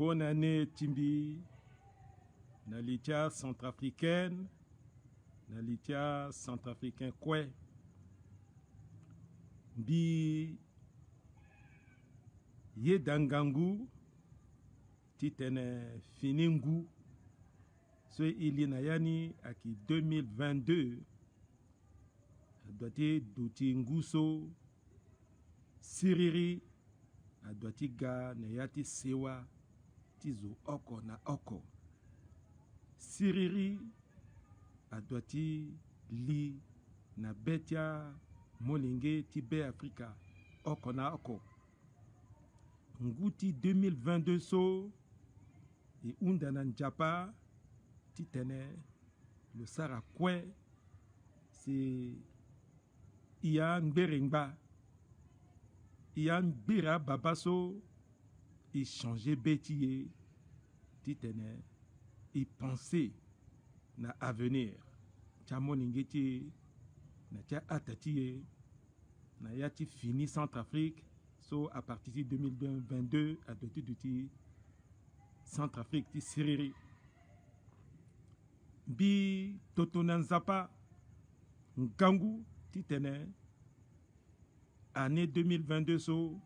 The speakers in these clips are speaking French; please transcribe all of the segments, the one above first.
Bonne année Timbi. Nalitia centrafricaine. Nalitia centrafricain kwe. Bi ye dangangu. Titene finingu. So ili nayani aki 2022. Doiti douti nguso. Siriri. Doiti ga nayati sewa. Tizo oko na oko. Siriri. Doiti li na betia molinge tibe Afrika. Oko na oko. Nguti 2022 so. Et undana njapa. Titene. Le Sara kwe. C'est. Iya Ngberengba. Iya Ngbera Babaso. Il changeait bêtier. Titene. Il pensait. Na avenir. Tchamoningeti. Na tia atatiye. Na yati fini Centrafrique. So à partir de 2022. À doti Centrafrique. Ti Siriri. Bi Totonanzapa. Ngangu. Titene. Année 2022 so.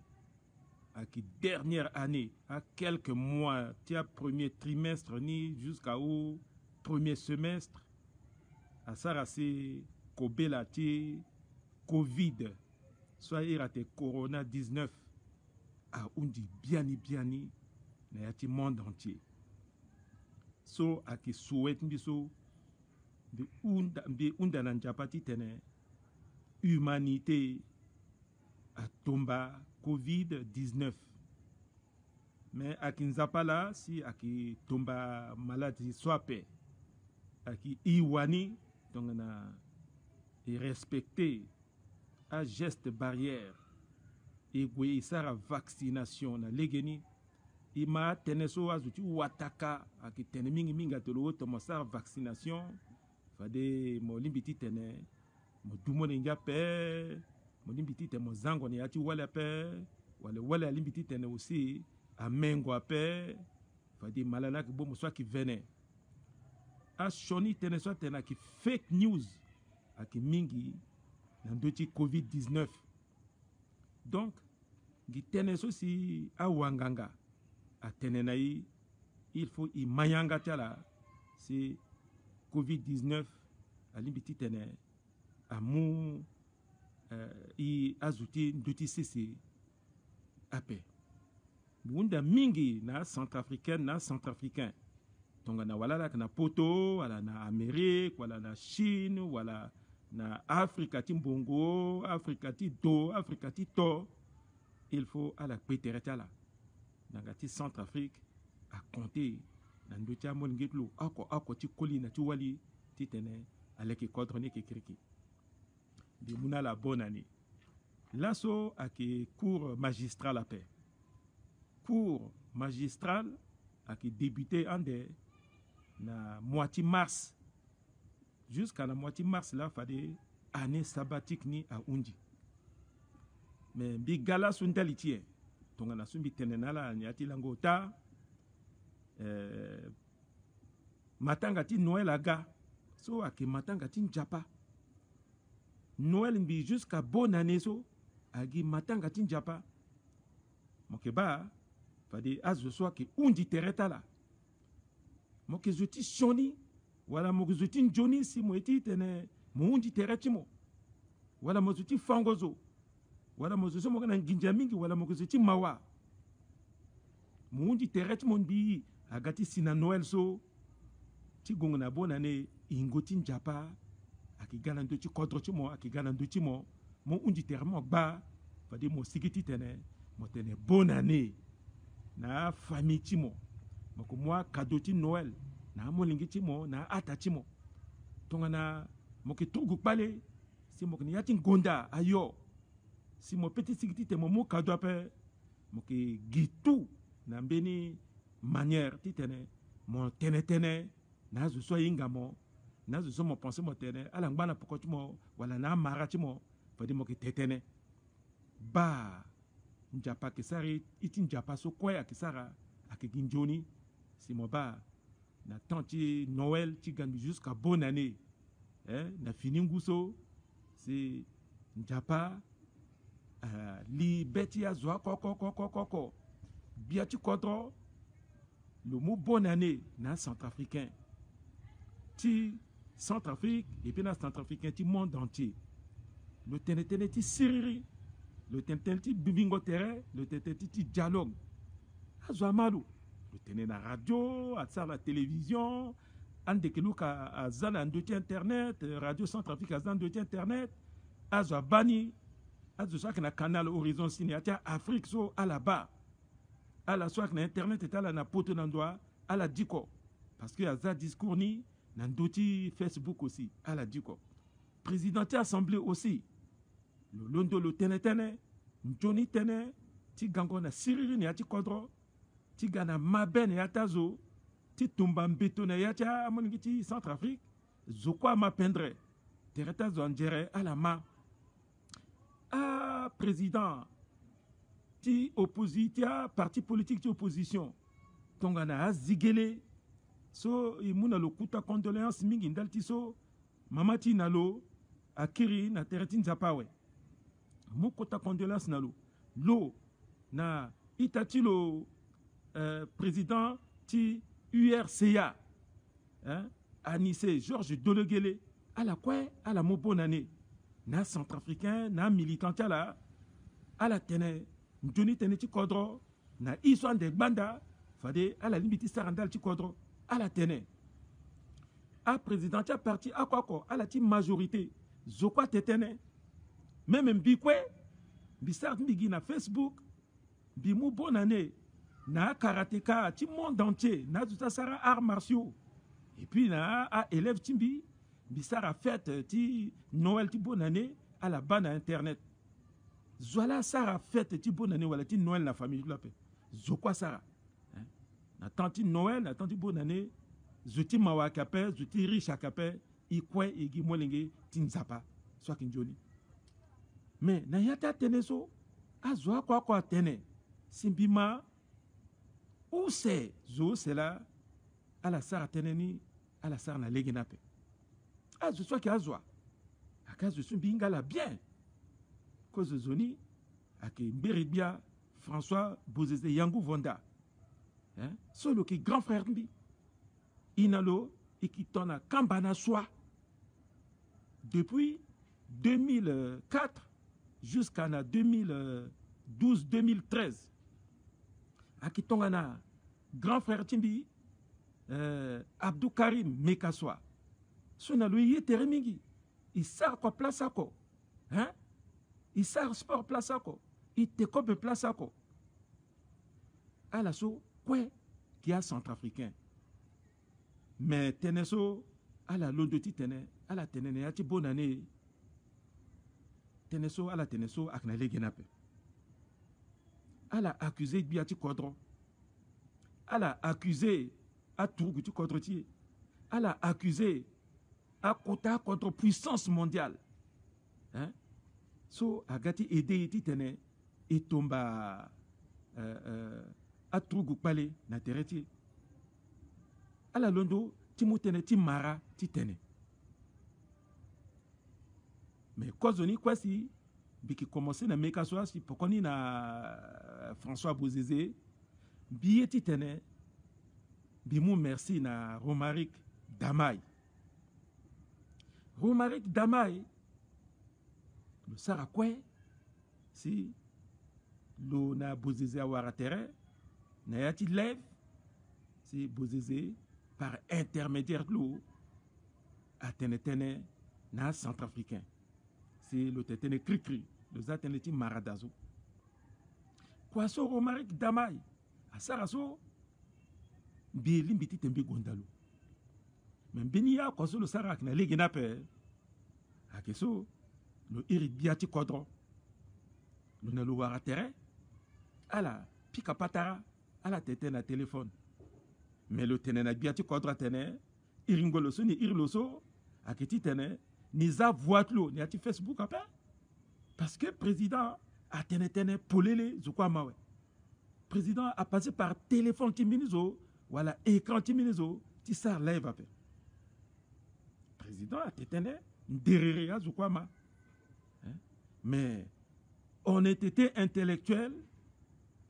À qui dernière année. À quelques mois. Tia premier trimestre ni jusqu'au premier semestre. À Sarasi. Kobela ti. Covid. Soit irate Corona 19. À undi biani. Na yati monde entier. So à qui souhaite biso. Bi undana njapati tene. Humanité à tomba Covid-19. Mais à qui nzapala si à qui tomba maladie soape. À qui iwani donc na et respecter à geste barrière et gwe isara vaccination na legeni ima teneso azuti wataka à qui tene minga tolo to mosara vaccination fade mo limbiti tene mo dumo ninga pe mo limbiti te mo zango ni ati wala pe wala limbiti tene aussi a mengo pe fade malala ki bo mo soit qui venait a shoni tene so tena ki fake news a ki mingi nan doti Covid-19 donc gi tene so si a wanganga a tene nayi il faut i mayanga tala c'est Covid-19 à limbiti tene amu i azuti ndoti sisi ape bunda mingi na centrafricain tonga na wala na poto wala na Amérique wala na Chine wala na Afrika ti mbongo Afrika ti do Afrika ti to il faut à la pétereta là na ti Centrafrique à compter na ndoti amon ngitlu ako ti kolina ti wali ti tene aleki kodroni ki kriki de muna la bonne année lasso à qui cours magistral à paix cours magistral à qui débuté en des na moitié mars jusqu'à la moitié mars là fallait année sabbatique ni à undi mais bi gala sundalitie tonga na sumbi tenenala ni ati langota matanga ti Noël aga so ake matanga ti njapa Noël mbi jusqu'à bonne année so agi matanga ti njapa mokeba fade azo so ake undi tereta la moke zuti shoni wala moke zuti njoni si mo eti tene mo undi tereti mo wala mo zuti fangozo wala mo zuti mo kana nginja mingi wala moke zuti mawa mo undi tereti mo mbi agati sina Noël so ti gongo na bonne année ingoti njapa aki gana ndo ti kodro ti mo aki gana ndo ti mo undi tere mo gba fade mo sigiti tene mo tene bonne année na famille ti mo moko moi cadeau ti Noël na molingi ti mo na ata ti mo tonga na moki tugu pale si moki ni yati ngonda ayo si mo petit sigiti te mo cadeau ape moki gitu na mbeni manière ti tene mo tene na zo so yinga mo na zo so mo penser mo tene ala ngba poko ti mo wala na mara ti mo fadi moki tetene ba njapa kisari iti njapa so kwaya kisara ak ginjoni si moba na tanti Noël ti gambi jusqu'à bonne année na fini nguso si njapa li beti ya zwa koko biati kodro le mot bonne année na centrafricain ti Centrafrique et puis na centrafricain ti monde entier le tenetene ti siriri le tenetene ti bibingo terre le tenetene ti dialogue azwa malu le tenetene na radio atsa la télévision andekelu ka azana andoti internet radio Centrafrique azana andoti internet azwa bani azwa na canal Horizon Ciné atia Afrique so à la bas à la soir na internet et à la na poto nandwa à la diko parce que aza discours ni nandoti Facebook aussi à la diko président ti assemblée aussi le londo le tenetene njoni tene ti gango na siriri ni ati kodro ti gana mabene yatazo ti tumba mbeto na yatia amoningi ti Centrafrique zokwa mapendre tereta zo njere à la ma président ti opposition parti politique ti opposition tongana azigele so imuna lokuta condoléance mingi ndal ti so mama ti nalo akiri na tereti nzapawe mukota condoléance nalo lo na itati lo président ti URCA Anissé Georges Dologuele à la quoi à la mo bonne année na centrafricain na militant à la tene njoni tene ti kodro na iso de banda fade à la limite sarandal ti kodro à la tene a président ti parti à quoi à la ti majorité zokwa tetene même mbikwe bisar mbigi na Facebook bimu bonne année na karatéka ti monde entier na tout sara arts martiaux et puis na a élève timbi bisara fête ti Noël ti bonne année à la bas na internet zola sara fête ti bonne année wala ti Noël na famille la paix zokwa sara na tanti Noël na tanti bonne année zoti mawa kape zoti riche kape ikwe igi molenge ti nzapa soit kinjoni mais na yata teneso azwa kwa tene simbima où c'est zo c'est là à la sara teneni à la sara na legenape je sois qui a joie à cause de son bingala bien cause de zoni à qui Mbéribia François Bozeze Yangou Vonda solo qui grand frère mbi inalo et qui tourne à Kambana Soa depuis 2004 jusqu'à 2012-2013 à qui tourne grand frère Timbi Abdou Karim Mekaswa sona lo yetere mingi isar ko place ako isar sport place ako ite ko be place ako ala so kwe qui a centrafricain mais teneso ala londo ti tene ala tenene ya ti bonane teneso ala teneso akna legenape ala accusé bi ati kodro ala accusé a trugu ti kodro ti ala accusé à côté contre puissance mondiale so agati aider ti tene et tomba a trugu pale na tereti ala londo ti mutene ti mara ti tene mais kozoni kwasi biki commencer na meka so si pokoni na François Bozeze biye ti tene bimu merci na Romaric Damay Romaric Damay le sarakwe si lo na Bozeze awara terre na yati lève si Bozeze par intermédiaire lo a tenetene na centrafricain si le tetene cri le zateneti maradazo kwa so Romaric Damay a saraso bi limbiti tembe gondalo mais beni ya kwa so le sarak na legi na pe akeso le iribiati kodro le na lo wara terre ala pika patara ala tete na téléphone mais le tene na biati kodro tene iringolo so ni irloso aketi tene ni za voitlo ni ati Facebook apa parce que président a tene polele zukwa mawe président a passé par téléphone timinizo, voilà, écran timinizo, ti sar live après. Président a tétene, derrière Zoukwama. Mais honnêteté intellectuelle,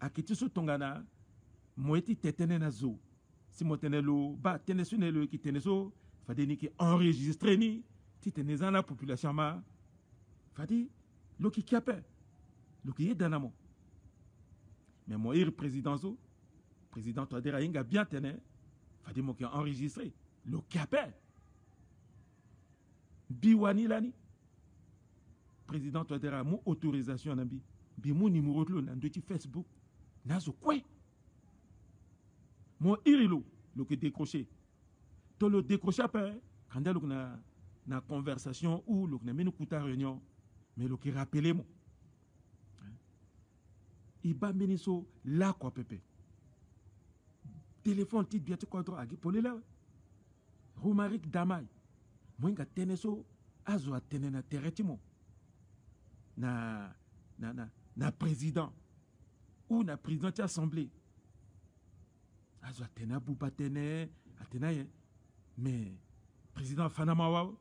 à Kitiso Tongana, moi ti tétene na zo. Si moi tenelo, ba tenesunelo qui teneso, fadeni qui enregistré ni, ti tenezan la population ma, fadi, lo qui kiape, lo qui est danamo. Mais moi, il président zo, président Touadéra Inga bien tene, fadi mo qui enregistré, lo kiape. Biwani lani, président Touadéra, mon autorisation nambi, bi mon numéro de l'eau, nan de Facebook, nazo quoi? Mon irilo, le que décroché. To le décroché après, quand il y a une conversation ou le que n'a mené une réunion, mais le qui rappelé moi. Il va mener so là quoi pépé. Téléphone tit bien te quadro agi pour là. Romaric Damay. Moi nga teneso azo atene na terretimo. Na président ou na président de l'assemblée. Azo atena bouba tene atena yen. Mais président Fanama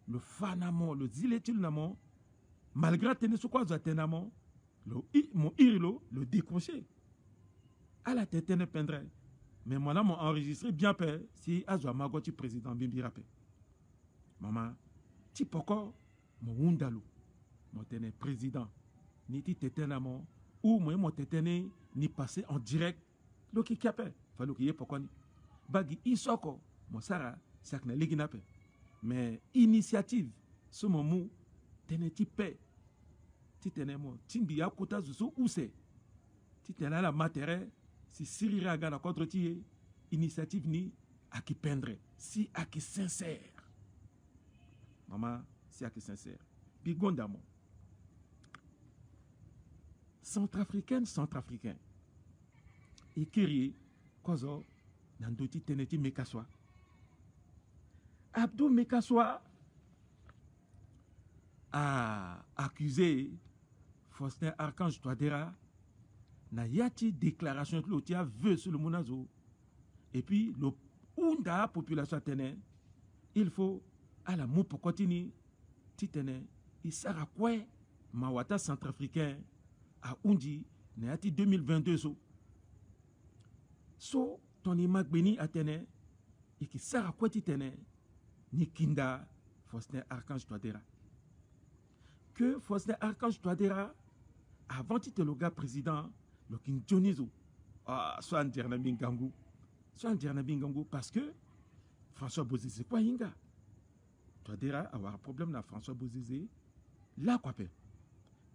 le Fanamo le ziletil namo malgré teneso quoi azo atena mon irilo le décroché. À la tête ne peindrait. Mais moi là mon enregistré bien peur si azo magoti président Bimbi rappé. Maman ti poko mon wundalo mon tene président ni ti tetenamo ou moi mon tetene ni passé en direct lo ki kiape falo ki ye poko ni bagi isoko mon sara sakna liginape mais initiative ce moment tene ti pe ti tene mo timbi ya kota zuso use ti tene la matériel si sirira gana contre ti initiative ni à qui peindre si à qui sincère. Maman, c'est à qui sincère. Bigondamo. Centrafricain. Et Kiri, Kozo, Nandoti Teneti Mekaswa. Abdou Mekaswa a accusé Faustin Archange Touadéra na yati déclaration de l'Otia veut sur le Monazo. Et puis, le Ounda population tene, il faut à la mou pour continuer, titene, il sert à quoi Mawata centrafricain à Undi, n'ayati 2022 so, ton imag beni à tene, et qui sert à quoi titene, ni kinda, Faustin Archange Touadéra. Que Faustin Archange Touadéra, avant tite le gars président, le kin Dionizo, soit en Djernabingangu, parce que François Bozizé, quoi yinga? Touadéra avoir un problème na François Bozizé, là quoi fait.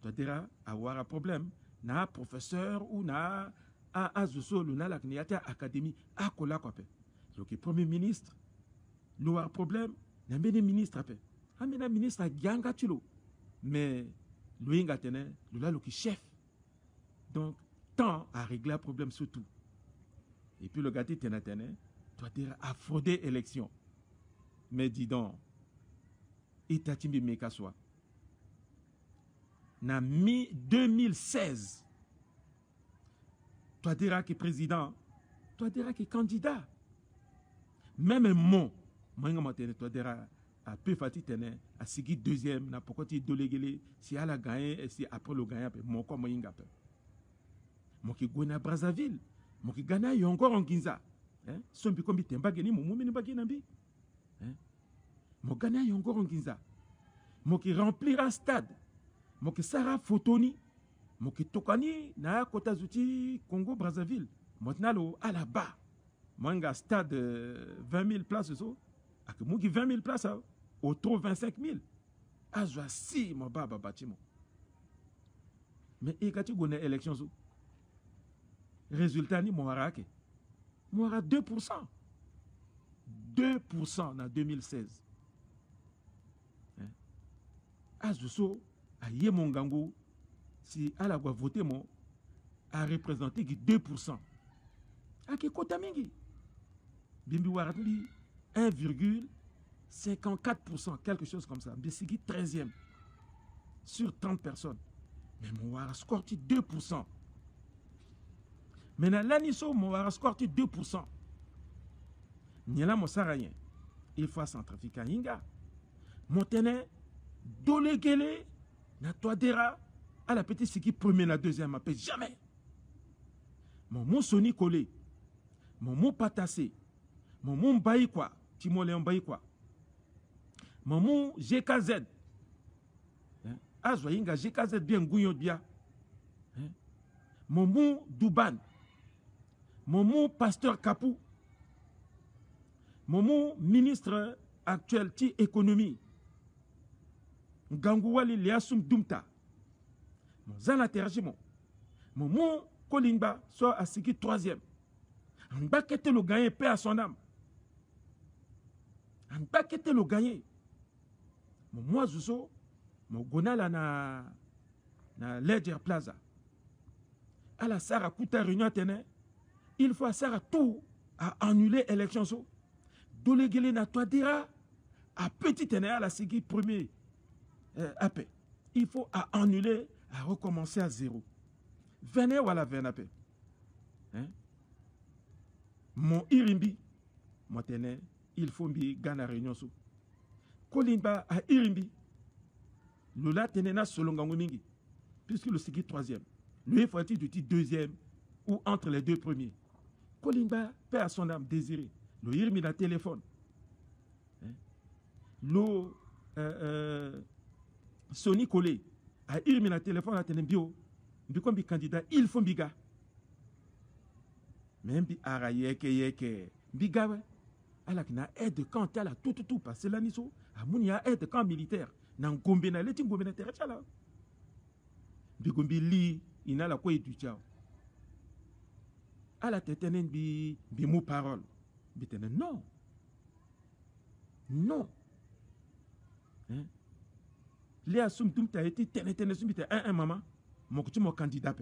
Touadéra avoir un problème na professeur ou na azuso luna la kniata académie à kola quoi fait. Donc le premier ministre, nous a un problème, na mene ministre après. Amena ministre a ganga tulo. Mais lui ngatene, lula le qui chef. Donc temps à régler un problème surtout. Et puis le gars tenatene, Touadéra a fraudé élection. Mais dis donc, Itatimbi Mekaswa. Na mi 2016, Touadéra qui est président, Touadéra qui est candidat. Même moi Touadéra a peu fatigué, a signé deuxième, n'a pourquoi tu délégué, si elle a gagné, et si après le gagné, mon corps m'a ingapé. Moi qui gagne à Brazzaville, moi qui gagne encore en Ginza. Son bi kombi temba geni, mon moumini bagi nambi. Mo gana yongoro nginza. Mo ki remplira stade. Mo ki sara photoni. Mo ki tokani na kota zuti Congo Brazzaville. Maintenant à la bas. Mo nga stade 20 000 places so. Ak mo ki 20 000 places au trop 25 000. Azwa si mo baba batimo. Mais et quand tu gagnes élection so. Résultat ni mo harake. Mo hara 2%. 2% en 2016. Azuso a Yemongango, si elle a voté, a représenté 2%. A qui kota mingi? Bimbi Waratli 1,54%, quelque chose comme ça. Bissigi 13e sur 30 personnes. Mais mon Wara score 2%. Maintenant, l'aniso, mon score 2%. Nyala mo sarayen. Il faut centrafrique inga. Montene, dolegele, na toadera, à la petite siki premier, la deuxième, appelle jamais. Mon Soni Kolé, mon Patassé, mon Baïkwa, Timoléon Baïkwa, mon GKZ, Azoyinga GKZ bien Gouyon Bia, mon Douban, mon Pasteur Kapou, mon ministre actuel de l'économie, Gangouali Liasum Dumta, mon Zanaterjimo, mon Kolimba soit à ce qui troisième. En bas que le gagné, paix à son âme. En bas que le gagné. Moi, Zouzo, mon gonala na Ledger Plaza. À la Sarah Kouta Réunion Téné, il faut à Sarah tout à annuler l'élection. Dolégué na toi dira à petit Téné à la Sigui premier AP. Il faut à annuler, à recommencer à zéro. Venez ou à la veine AP. Hein? Mon Irimbi, moi Téné, il faut mbi gana réunion sous. Kolimba à Irimbi. Lola Ténéna Solongango Mingi. Puisque le Sigui troisième. Lui, faut-il du titre deuxième ou entre les deux premiers. Kolimba, paix à son âme désirée. Le Irmi la téléphone. Hein? Le Soni Kolé. A Irmi la téléphone à Ténébio. Comme candidat, il faut biga. Même bi ara yeke. Biga, ouais. Alors qu'il y a aide de camp, il a tout, parce que là, il y a aide de camp militaire. Dans le Gombena, il y a un Gombena terrestre. Bigombi li, il a la quoi du tchao. À la tête, bi mot parole. Non. Non. Hein? Les assum tum ta été un maman. Mon petit mon candidat.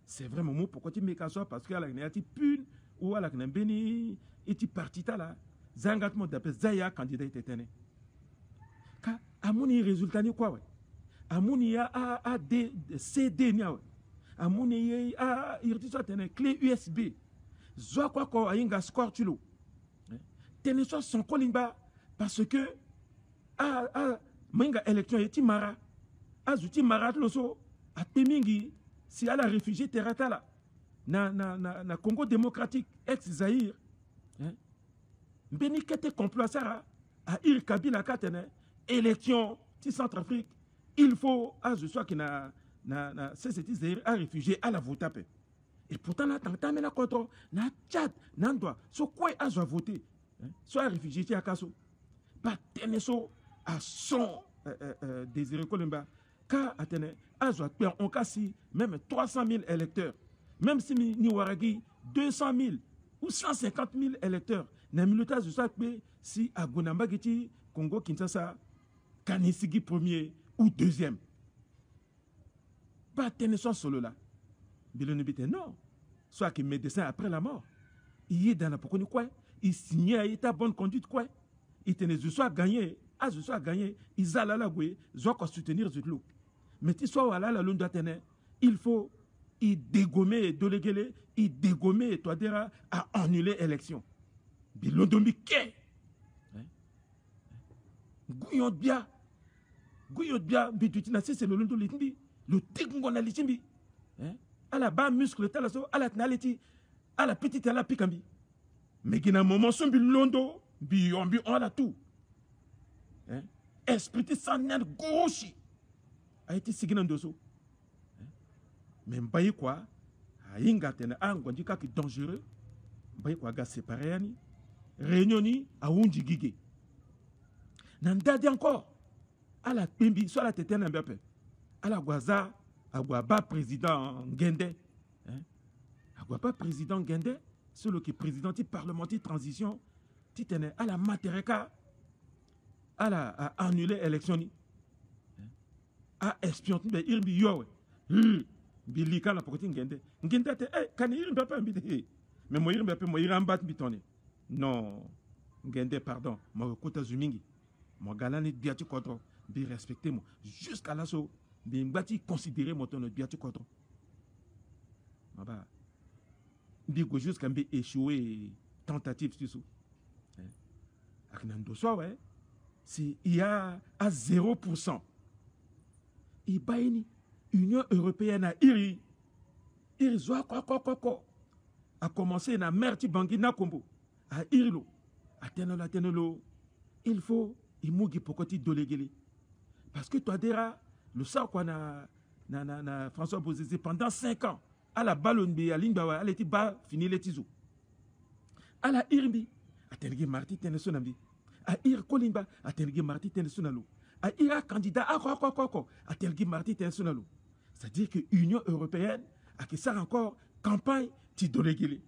C'est vraiment moi pourquoi tu me casses parce que la a été pune ou à la béni et tu parti là. Zangatmo d'après Zaya candidat était tenu. Car à mon résultat ni quoi ouais. À mon a D CD ni ouais. À mon a il soit tenu clé USB. Zo quoi quoi inga score tu lo. Tenu soit son colimba parce que menga élection et timara azuti marat loso a temingi si à la réfugié terata là na Congo démocratique ex Zaïre. Beni kete complot ça à Ir Kabila katene élection ti Centrafrique il faut je sois qui na c'est Zaïre à réfugié à la voter et pourtant là tant na contre na Tchad nandwa so quoi a voter soit réfugié ti akaso pas teneso à son désiré Kolimba car atene azwa on kasi même 300 000 électeurs même si ni waragi 200 000 ou 150 000 électeurs na milita je sais que si à Gonamba Giti Congo Kinshasa Kanisigi premier ou deuxième pas tenir solo là bilonibite non soit que médecin après la mort il est dans la pourquoi quoi il signait à état bonne conduite quoi il tenait je sois gagné je sois gagné ils allaient la gouer je dois soutenir ce loup mais tu sois là la lune d'Athénée il faut il dégommer doléguer il dégommer toi dira à annuler l'élection bilondombi ke Gouyon Bia bidutina c'est le londo litindi le tigongona litimbi à la bas muscle talaso à la tnaleti à la petite à la pikambi mais gina moment son bilondo biombi on la tout esprit sans net gauche a été signé dosso mais mbaye quoi a inga tena angondi ka ki dangereux mbaye quoi ga séparé ni réunion ni a wundi gigé nandadi encore à la pimbi soit la tête na mbapé à la gwaza à gwaba président Ngende à gwaba président Ngende celui qui président du parlementaire transition titene à la matereka à la à annuler l'élection ni à espionner be irbi yo bilika la pokoti Ngende te kan irbi papa mbite mais moi irbi papa moi irambat bitone non Ngende pardon moi kota zumingi moi galani biati kodro bi respecter moi jusqu'à là so bi ngati considérer mon ton biati kodro maba Bigo jusqu'à échoué tentative sur ça. Ouais, il y a à 0%. Il y a une Union européenne à Iri. Iri zoa quoi. A commencé na merti bangi na kombo. A Irilo. A tenolo. Il faut, il mougi pokoti dolegele. Parce que toi, déjà, le ça quoi na François Bozizé pendant 5 ans. À la ballonbi, à l'Ingbawa, à l'éti bas, fini les tisous. À la Irbi, à tenegi marti tenesonambi. À Ir Kolimba, à tenegi marti tenesonalo. À Ira candidat à quoi, à tenegi marti tenesonalo. C'est-à-dire que l'Union européenne a que ça encore campagne ti dolegele.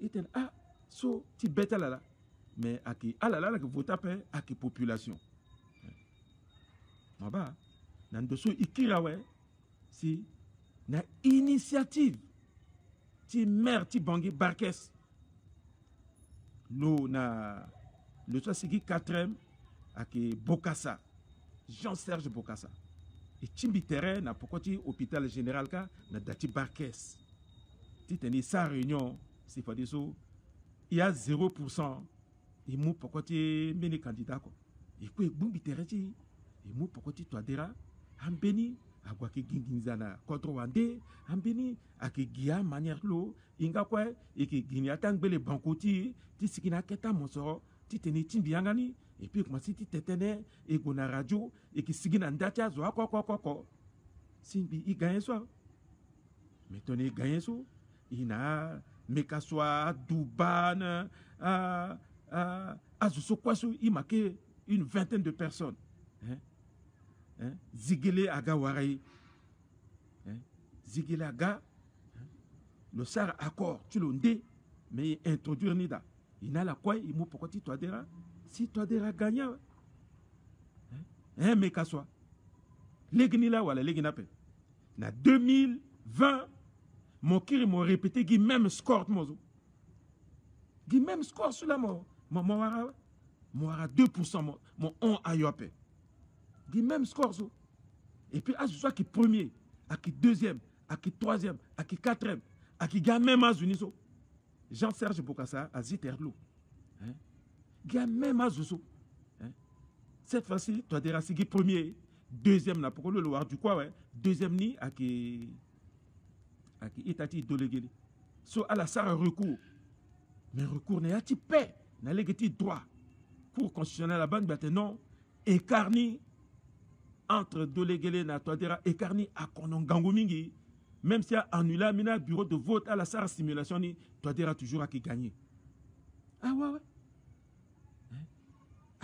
Et so ti bête là. Mais à qui la que vote après à qui population. Maba, dans dessous ikirawe si na initiative ti maire ti bangi Barkes le soit sigi 4e à qui Bokassa Jean-Serge Bokassa et timbi terrain na pokoti hôpital général ka na dati Barkes ti teni sa réunion c'est pas des il y a 0% et mou pokoti meni candidat ko et puis bumbi terrain ti et mou pokoti toi dera ambeni agwaki ginginzana contre wande ambeni ake gia manière lo inga kwa eke gini atangbele bankoti ti sikina keta monsoro ti teni timbi yangani et puis commencer ti tetene e gona radio et ki sigina ndatia zo ko simbi i gagne so mais toni gagne so ina mekaswa duban azuso kwaso i marqué une vingtaine de personnes Zigele aga warai Zigele aga le sar accord tu l'onde mais introduire nida il n'a la quoi il mou pourquoi tu dera si toi dera gagnant mais qu'à soit l'égni là wala l'égni pe na 2020 mon kiri m'a répété qui même score mozo qui même score sur la mort mon 2% mon 1 ayope qui même score so. Et puis à ce soit qui premier à qui deuxième à qui troisième à qui quatrième à qui gagne même à Zuniso Jean-Serge Bokassa à Ziterlo gagne même à Zuso cette fois-ci toi déjà c'est qui premier deuxième là pour le loir du quoi ouais deuxième ni à qui itati dolegeli so à la sara recours mais recours n'a ti paix n'a légati droit cour constitutionnel la banque non écarni entre dolegele na toadera écarni à konongango mingi même si a annulé mina bureau de vote à la sara simulation ni toadera toujours à qui gagner ouais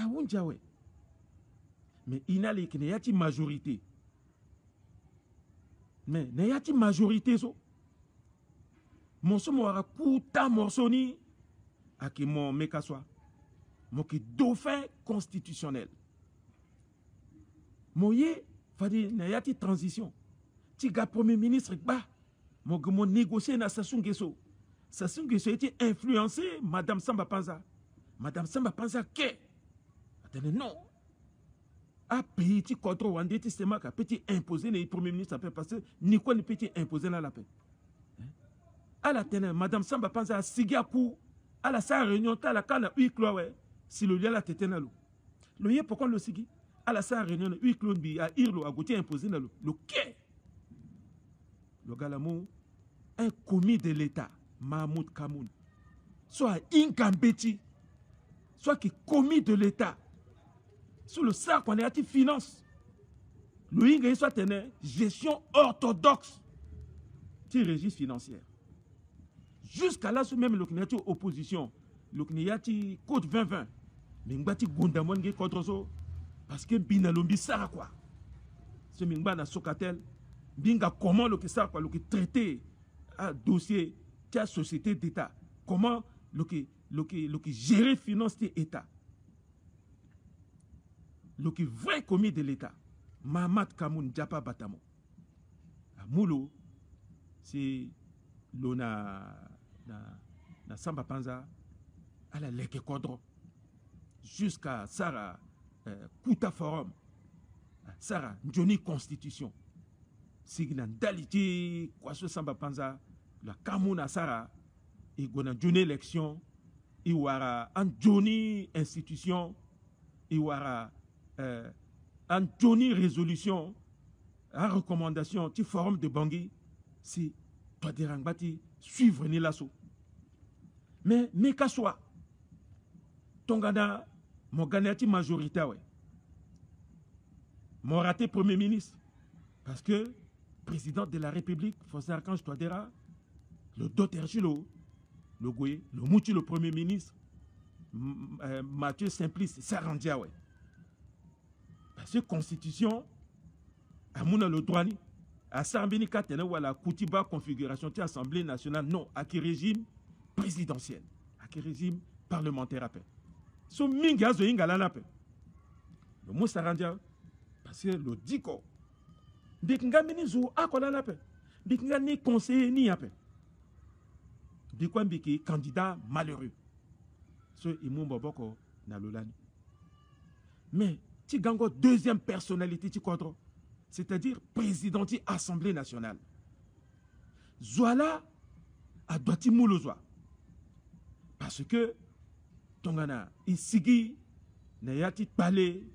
wunja ouais mais inali qui n'a majorité mais n'a majorité so mon aura kuta morsoni à qui mon mekaswa mon qui dauphin constitutionnel moye fadi na yati transition ti ga premier ministre ba mon négocier na Sassou Nguesso était influencé madame Samba Panza que attendez non a pays ti contre wande ti sema ka petit imposer les premier ministre parce que ni quoi ne petit imposer la paix à la tene madame Samba Panza sigaku à la sa réunion ta la kana huis clos ouais si le lieu la tetena lo yé pourquoi le sigi à la sa réunion huis clos bi à irlo a goûté imposer le quai le galamou un commis de l'état Mahmoud Kamoun soit Inkambeti soit qui commis de l'état sous le sac qu'on est à finance le Inga soit une gestion orthodoxe de registre financière jusqu'à là sous même le Knyati opposition le Knyati code 2020 mais ngati gondamon nge contre so parce que binalombi sara quoi ce mingba na sokatel binga comment le que ça quoi le que traiter un dossier de société d'état comment le que gérer finance de état le que vrai commis de l'état Mahmoud Kamoun Diapa Batamo Moulo c'est l'ona na Samba Panza à la Leke Kodro jusqu'à Sarah Kouta Forum Sarah Johnny Constitution signa daliti kwaso samba panza la kamuna sara et gona jone élection i wara an joni institution i wara an joni résolution en recommandation ti forum de Bangui si toi derangbati suivre ni lasso mais ka soit tongana mo ganati majorité ouais mon raté premier ministre parce que président de la République Faustin Archange Touadéra le docteur Chilo le Goué le Mouti le premier ministre Mathieu Simplice Sarandia ouais parce que constitution amuna le droit ni assemblée katene wala kutiba configuration de l'Assemblée nationale non à qui régime présidentiel à qui régime parlementaire appel so mingi azo ingala na pe le mot Sarandia parce que le diko bikinga minizo akola na pe bikinga ni conseiller ni appel bikwa biki candidat malheureux so imumbo boko na lolani mais ti gango deuxième personnalité ti contre c'est-à-dire président de l'Assemblée nationale. Zoala a doiti moulozwa. Parce que tongana isigi na yati palé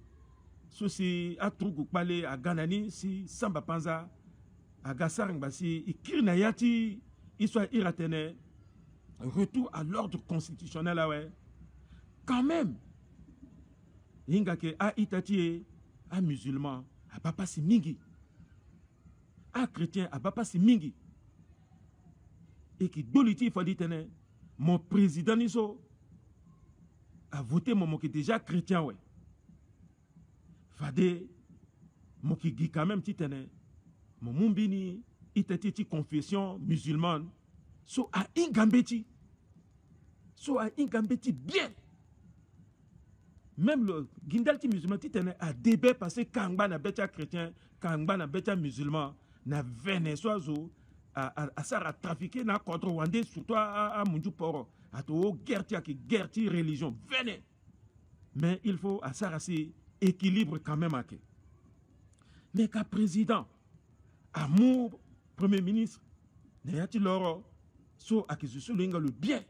sosi a trugu palé a ganani si samba panza a gasarang basi ikir na yati iswa iratene retour à l'ordre constitutionnel ouais. Quand même ingake a itati a musulman a papa si mingi a chrétien a papa si mingi et qui doliti faut dire mon président niso a voté mon qui déjà chrétien ouais fade mon qui dit quand même titene mon mumbini itati confession musulmane so a ingambeti bien. Même le Gindalti musulman titene a débat parce que Kangba na betia chrétien, Kangba na betia musulman, na Venezuela a sara trafiqué na contre Wandé surtout à Munju Poro, à to guerre ti religion, venez. Mais il faut à sara si équilibre quand même à que. Mais qu'à président, amour premier ministre, n'ayati loro so acquisition le bien,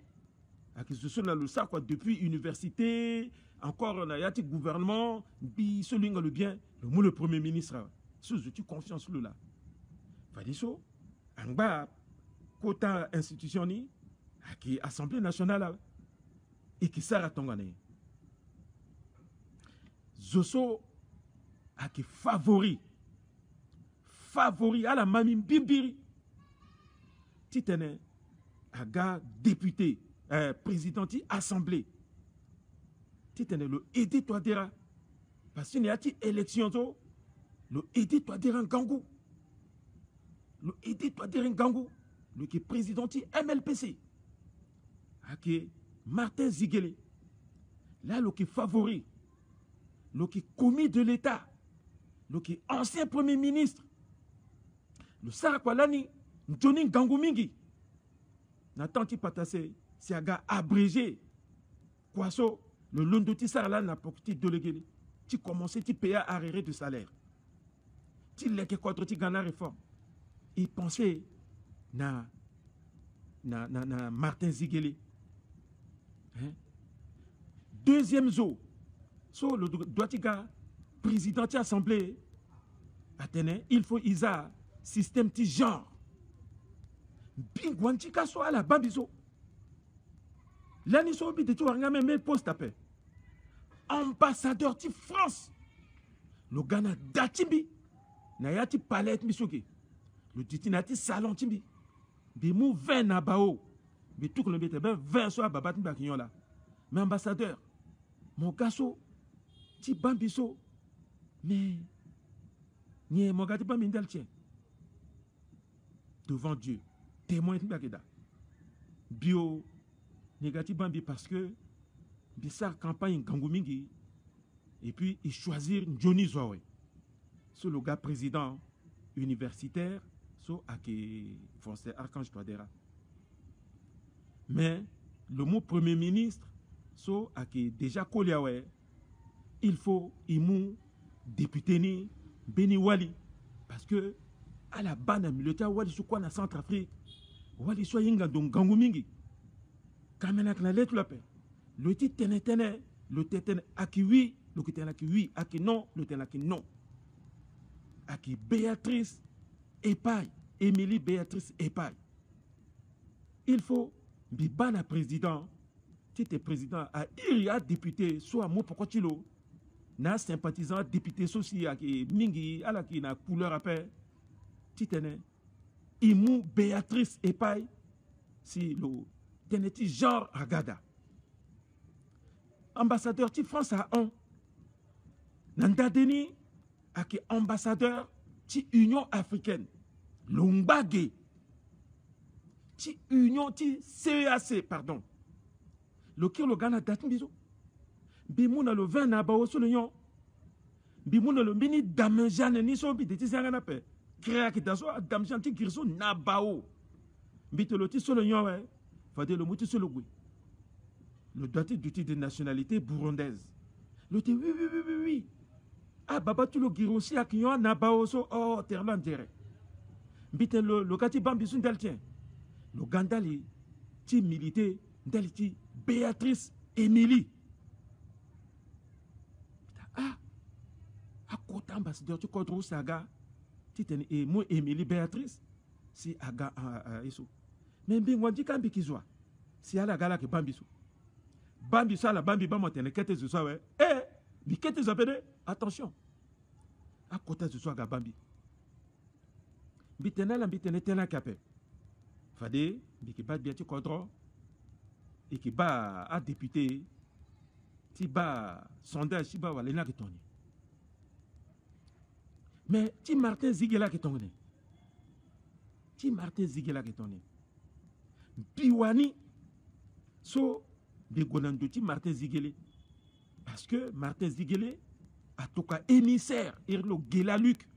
acquisition le ça quoi depuis université. Encore on a yati gouvernement bi celui le bien le premier ministre sous tu confiance là fadiso angba kota institution ni qui assemblée nationale et qui sara tongane zoso a qui favori à la mami bimbiri titene aga député président de assemblée le Edith Touadéra parce qu'il y a une élection le Edith Touadéra Ngangou le Edith Touadéra Ngangou le qui est président de MLPC qui est Martin Ziguele là le qui est favori le qui est commis de l'État le qui est ancien premier ministre le Sarakwalani Johnny Ngangou Mingi Nathan Patase c'est un gars abrégé quoi ça le londo ti sara na pokti délégué tu commençais tu payer arrêt de salaire tu leke contre ti gana réforme il pensait na Martin Ziguele hein? Deuxième zo so le doitiga président de l'Assemblée atene il faut isa système ti genre bingwantika so ala babizo l'année so bi de tu nga même poste appel ambassadeur de France le Ghana datimbi na yati palais misoki le titinati salon timbi bi mou 20 na bao bi tout le bete ben 20 so babat mbakinyo là mais ambassadeur mon gaso ti bambiso mais nie mon gati pas mindel tien devant Dieu témoin mbakida bio négatif bambi parce que Bissar campagne Gangoumingi et puis il choisir Johnny Zoé sur le gars président universitaire so à qui Faustin Archange Touadéra mais le mot premier ministre so à qui déjà Koliawe il faut imou député ni Beni Wali parce que à la bana militaire wali su kwa na Centrafrique wali so yinga don gangu mingi kamena kana letu la paix le ti tene le tene aki oui le qui tene aki oui aki non le tene aki non aki Béatrice Epaille Émilie Béatrice Epaille il faut bibana président tu es président a il y a député soit mo pokotilo na sympathisant député soci aki mingi ala ki na couleur après titene imu Béatrice Epaille si le teneti genre agada ambassadeur ti France a on nanda deni aki ambassadeur ti Union africaine Lombage ti Union ti CEAC pardon le kir le Ghana datin biso bimuna le 20 na bawo sur l'Union bimuna le mini damejane ni so bi de ti sanga pe créa ki daso damejane ti girso na bawo bitelo ti sur l'Union ouais fade le muti sur le gui le doté d'outil de nationalité burundaise le ti oui ah baba tu le girosi a ki na bawo so oh terlan direct bitelo le kati bambi sun del tien le gandali ti milité del ti Béatrice Émilie a côté ambassadeur tu kodro saga ti ten et moi Émilie Béatrice si aga eso mais bi ngwa dika bi kizwa si ala gala ke bambi so la bambi ba motene kete zo so we bi kete zo pede attention a côté zo so aga bambi bi tene tena kapé fade bi ki bat bien ti kodro et qui bat à député ti ba sondage ti ba wala na ki toni mais ti Martin Zigela ki toni biwani so de gonando ti Martin Zigele parce que Martin Zigele a toka émissaire irlo Gelaluc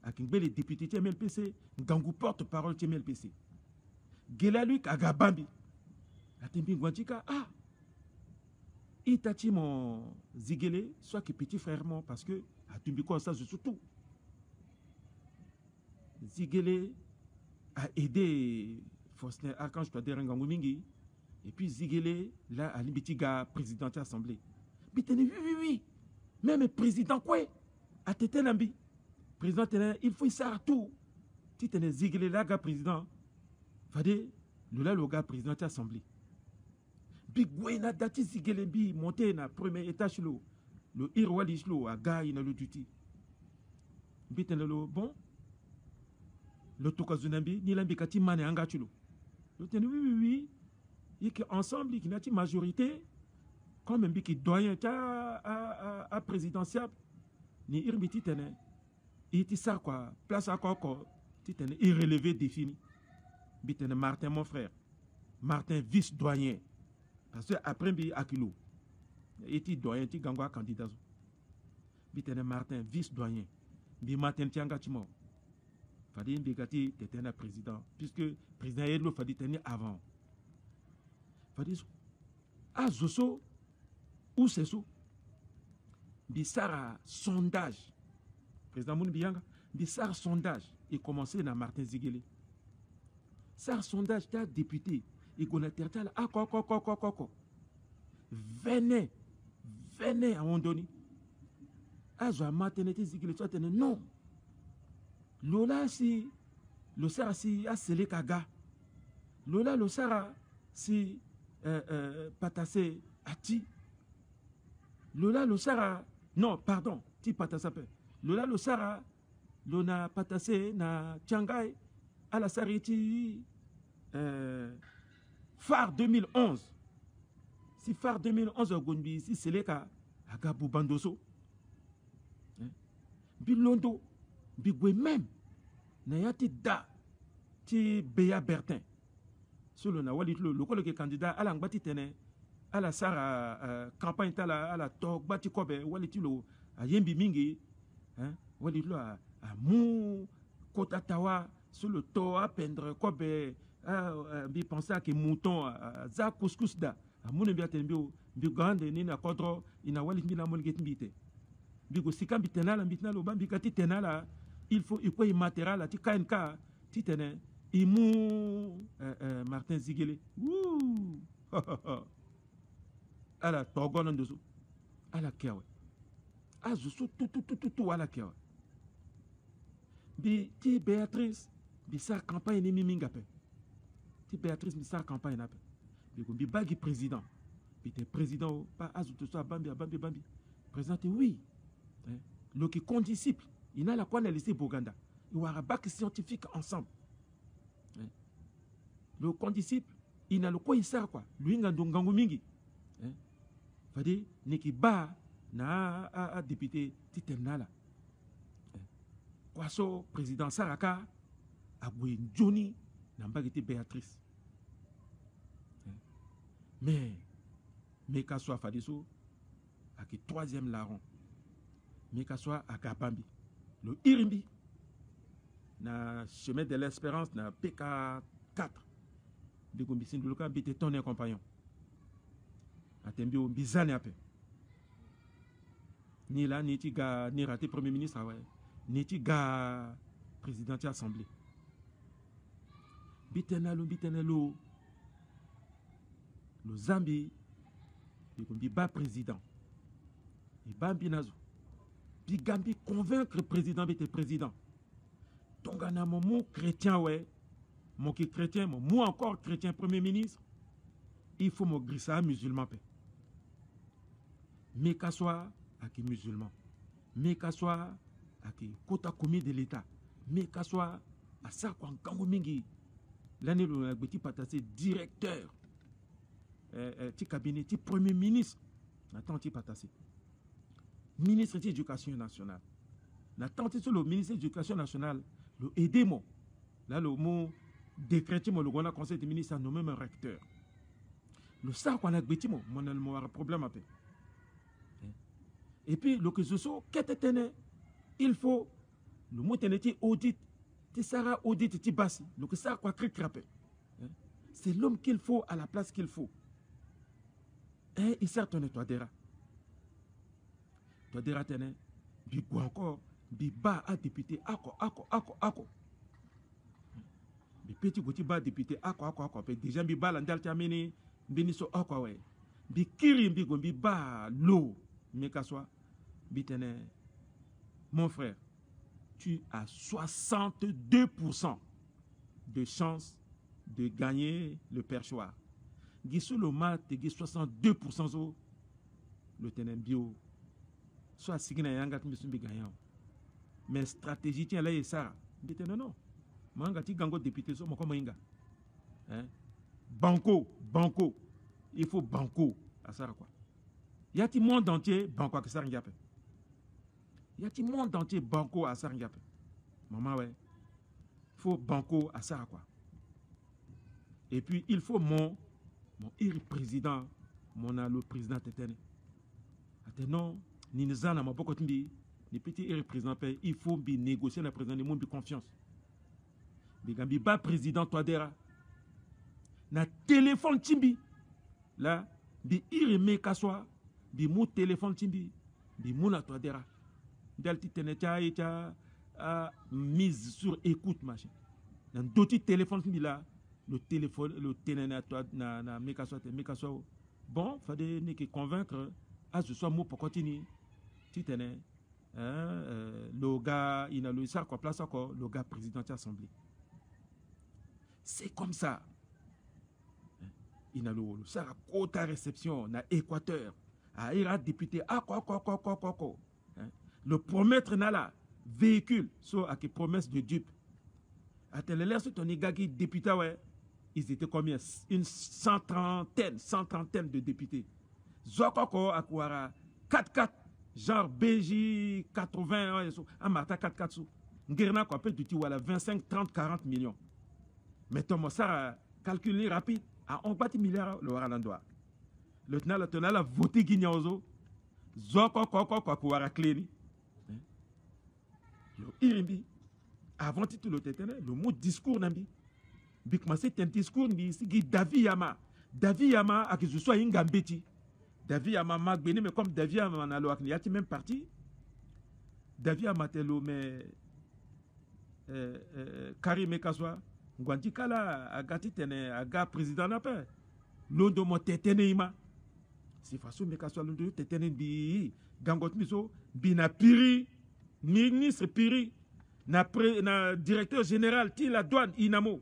a kingbe les députés ti MLPC ngangu porte-parole ti MLPC Gelaluc agabambi atembi ngwanchika itachi mon Zigele soit que petit frère mon parce que atumbi quoi ça surtout Zigele a aidé Faustin Archange Touadéra Ngangu mingi et puis Zigele là à l'ibitiga président de l'Assemblée bitene oui même président quoi a tete nambi président il faut ça tout titene Zigele là ga président fade le gars président de l'Assemblée big na dati Zigele bi monté na premier étage le irwalish lo a gars ina le duty bitene lo bon le tokazunambi ni lambi kati mane anga chulo le tene oui et que ensemble qui n'a pas majorité comme un qui doyen à présidentiel ni irbiti tene et ça quoi place à quoi titene irrelevé défini bitene Martin mon frère Martin vice doyen parce que après bi akilo et ti doyen ti gangwa candidat bitene Martin vice doyen bi Martin tianga timo fadi mbigati tetena président puisque président Edlo fadi tenir avant fadi azoso ou c'est ça bisara sondage président Mouni Bianga bisara sondage et commencé dans Martin Zigele ça sondage t'as député et qu'on a tertal venez à un donné azo Martin Zigele soit non Lola si le sara si a scellé kaga Lola le sara si patase ati Lola le sara non pardon ti patasa pe Lola le sara lona patase na Tiangai à la sariti phare 2011 si phare 2011 gonbi si scellé ka aga bubandoso bilondo bigwe même n'ayati da ti Béa Bertin solo na wali le ko le candidat à l'angbati tene à la sara campagne tala à la tok bati kobe wali ti lo ayembi mingi wali lo a mu kota tawa sur le to à pendre kobe bi pensa que mouton za couscous da amune bi atembio bi grande ni na kodro ina wali mi na mon get mbite bi go sikambi tenala mbitna lo bambi kati tenala il faut il matériel ti KNK ti tene imu Martin Ziguele ouh ala togono ndoso ala kewe azusu tout ala kewe bi ti Béatrice bi sa campagne ni mingape ti Béatrice bi sa campagne nape bi bagi président bi te président pas azutu so bambi président oui le qui condisciple il n'a la quoi na lycée Boganda il y aura bac scientifique ensemble le condisciple il n'a le quoi il sert quoi lui ngango mingi fadi niki ba na a député titenala kwaso président Saraka aboué Johnny na mbagiti Béatrice mais qu'à soit fadiso à qui troisième larron mais qu'à soit à Kabambi le Irimbi na chemin de l'espérance na PK 4 de Gombisin de Luka bité ton compagnon atembi o bizane ape ni là ni ti ga ni raté premier ministre ouais ni ti ga président de l'assemblée bitenalo le Zambie de Gombi ba président et bambi nazo bi gambi convaincre le président bité président donc on a mon mot chrétien ouais mon qui chrétien mon moi encore chrétien premier ministre il faut me grisser à musulman paix mais qu'à soit à qui musulman mais qu'à soit à qui quota commis de l'état mais qu'à soit à ça quand kango mingi l'année le petit patassé directeur ti cabinet ti premier ministre attends ti patassé ministre de l'éducation nationale n'attends sur le ministre de l'éducation nationale le aidez-moi là le mot décrété moi le grand conseil des ministres a nommé un recteur le ça qu'on a bêti mon a un problème à paix et puis le que je sais qu'est il faut le mot teneti audit ti sara audit ti bassi le que ça quoi crapé c'est l'homme qu'il faut à la place qu'il faut et il sert ton toi dera tene bi quoi encore bi ba a député ako bi petit goti ba député ako déjà bi ba landal tamini bini so ako ouais bi kiri bi gombi ba lo mais qu'à soit bi tene mon frère tu as 62% de chance de gagner le perchoir gisu le mat te 62% zo le tenen bio soit signa yanga tumbi gagnant mais stratégie tient là et ça bite non manga ti gango député so moko moinga banco il faut banco à ça quoi yati monde entier banco que ça ngape yati monde entier banco à ça ngape maman ouais faut banco à ça quoi et puis il faut mon président le président tétene non ni nzana maboko timbi ni petit président il faut bi négocier le président de mon bi confiance bi gambi ba président Touadéra na téléphone timbi là bi ireme kaswa bi mu téléphone timbi bi mu na Touadéra dal ti tenecha et mise sur écoute machin dans d'autres téléphones timbi là le téléphone le tenena toi na mekaswa bon fallait ne que convaincre à ce soit mot pour continuer ti tene le gars il a le ça quoi place encore le gars président de l'assemblée c'est comme ça il a le ça quota réception na Équateur à ira député le promettre na la véhicule so à qui promesse de dupe à tel l'air sur ton igagi député ouais ils étaient combien une centaine de députés zokoko akwara 4-4 genre BJ 80 à Marta 4-4 sous ngirna quoi peut tu voilà 25 30 40 millions mais Thomas ça calculer rapide à 1 milliard le warandoa le tenal a voté Guignaozo zokoko akwara cléni le irimbi avant tout le tétene le mot discours nambi bik c'est un discours ni si David Yama à que ce soit ingambeti David Yama magbeni mais comme David Yama na lo akni yati même parti David Yama telo mais Karim Mekaswa ngwanti kala agati tene aga président na pe londo mo tetene ima si façon Mekaswa londo tetene bi gangot miso bi na piri ministre piri na directeur général ti la douane inamo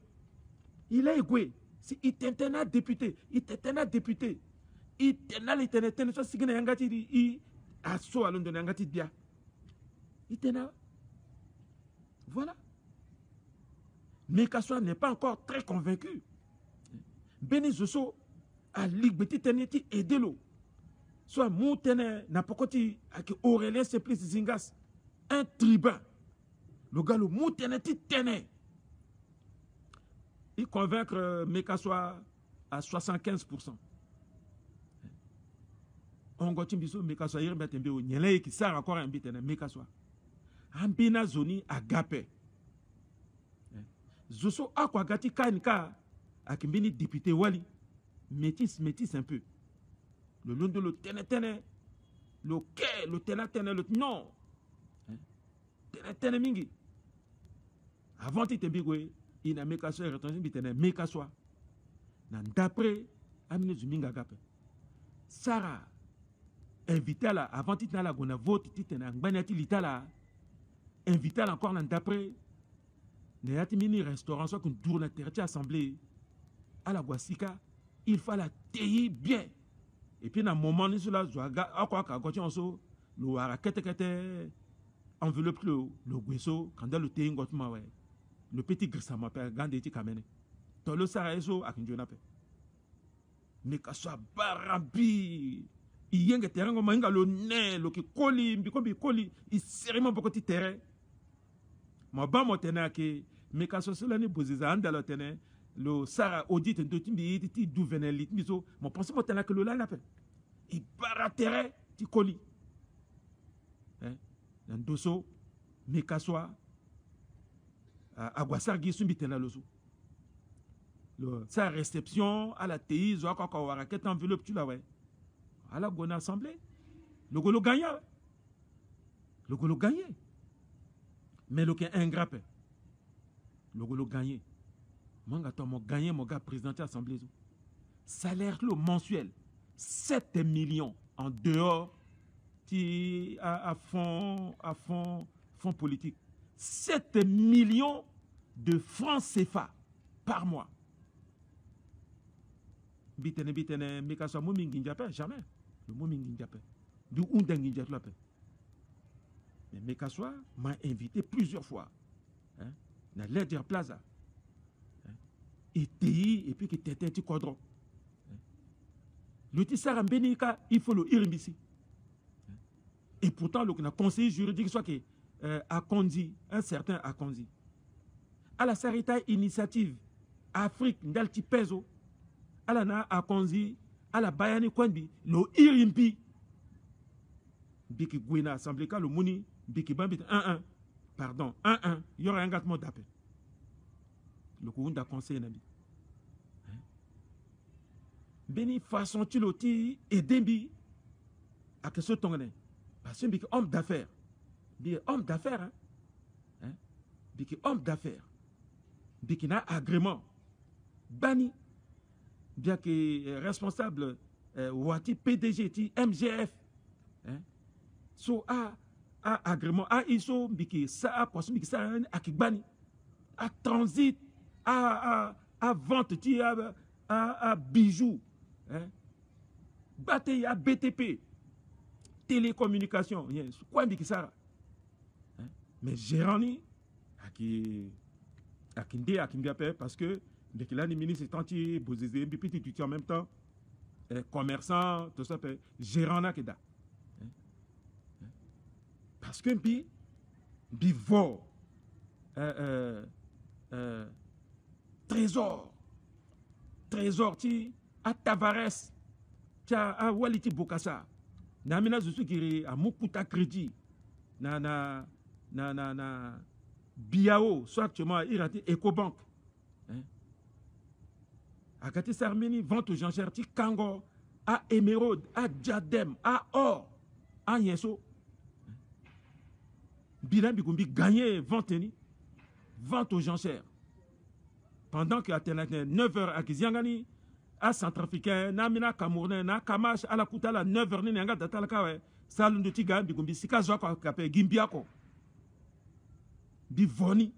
il est quoi si itentena député itena l'itene so sigina yangati di I aso alondo yangati dia itena voilà. Mekaswa n'est pas encore très convaincu. Beni Zoso a ligbeti teneti edelo. Soit moutene n'a pas côté avec Aurélien Simplice Zingas, un tribun. Le gars le moutene ti tene. Il convaincre Mekaswa à 75%. On continue biso Mekaswa hier betembe o nyele qui sert encore un bitene Mekaswa. Ambina zoni agape. Zoso akwa gati kanika akimbini député wali métis un peu. Le long de le tene le ke le tene le non. Tene mingi. Avant ite bigwe ina Mekaswa retention bitene Mekaswa. Nan d'après amine zuminga gape. Sarah invité là avant ite na la gona vote titena ngbanati litala invité là encore nan d'après Néati mini restaurant soit qu'on tourne la terre assemblée à la Guasika, il faut la tailler bien. Et puis dans un moment où cela zoaga akwa ka goti onso lo arakete kete enveloppe le gueso quand le tailler got mawe. Le petit grissama pe gande ti kamene. To lo sara eso akinjona pe. Mekaswa barambi iyenge terrain ngo mainga lo ne lo ki koli mbikombi koli i seriment beaucoup ti terrain. Ma ba mo tena ke Mekaswa cela ni boziza andalo tene lo sara audit ndo timbi ti du venelit miso mo pense mo tena ke lo la l'appel i baratere ti koli nan doso Mekaswa agwasargi sumbi tena loso le sa réception à la TI zo akwa ka wara ket enveloppe tu la ouais à la bonne assemblée le golo gagné mais le qui est ingrat le golo gagné manga to mo gagné mon gars président de l'assemblée salaire le mensuel 7 millions en dehors qui à fond politique 7 millions de francs CFA par mois bitene Mekaswa mo mingi ndiape jamais le mo mingi ndiape du undengi ndiape. Mais Mekaswa m'a invité plusieurs fois. Dans l'Eder Plaza. Et puis qui était un petit quadron. Le tissar Benika, il faut le irimbisi. Et pourtant, le conseiller juridique soit que Akondi, un certain Akondi. À la Sarita Initiative Afrique d'Alti Peso, à la Na Akondi, à la Bayani Kwanbi, le irimbi. Biki Gwena Assemblée, le Mouni. Biki Bambit 1-1. Pardon, 1-1. Il y aura un gâtement d'appel. Le Kounda conseil Nabi. Beni façon tu l'oti et dembi à que ce tongane. Parce que Biki homme d'affaires. Biki homme d'affaires. Biki homme d'affaires. Biki na agrément. Bani. Bien que responsable Wati PDG ti MGF. So agrément ISO biki ça poisson biki ça akibani à transit à vente ti à bijoux bataille à BTP télécommunication quoi biki ça mais gérant akinde parce que dès que là les ministres tanti bozizé bipiti tu en même temps commerçant tout ça gérant na keda. Parce que bivor trésor ti à Tavares ti à Waliti Bokassa na mina zusu kiri à Mukuta Crédit na Biao soit actuellement irati Ecobank à Kati Sarmeni vente aux Jean-Cher ti Kango à Émeraude à Diadem à Or à Yenso bilan bikumbi gagné vente ni vente aux enchères. Pendant que à 9h à Kiziangani, à Centrafricain, na mina Camerounais, na Kamash, à la Koutala, 9h, ni n'anga datalakawe, salon de Tiga, bigumbi, sika zwa kape, gimbiako. Bivoni.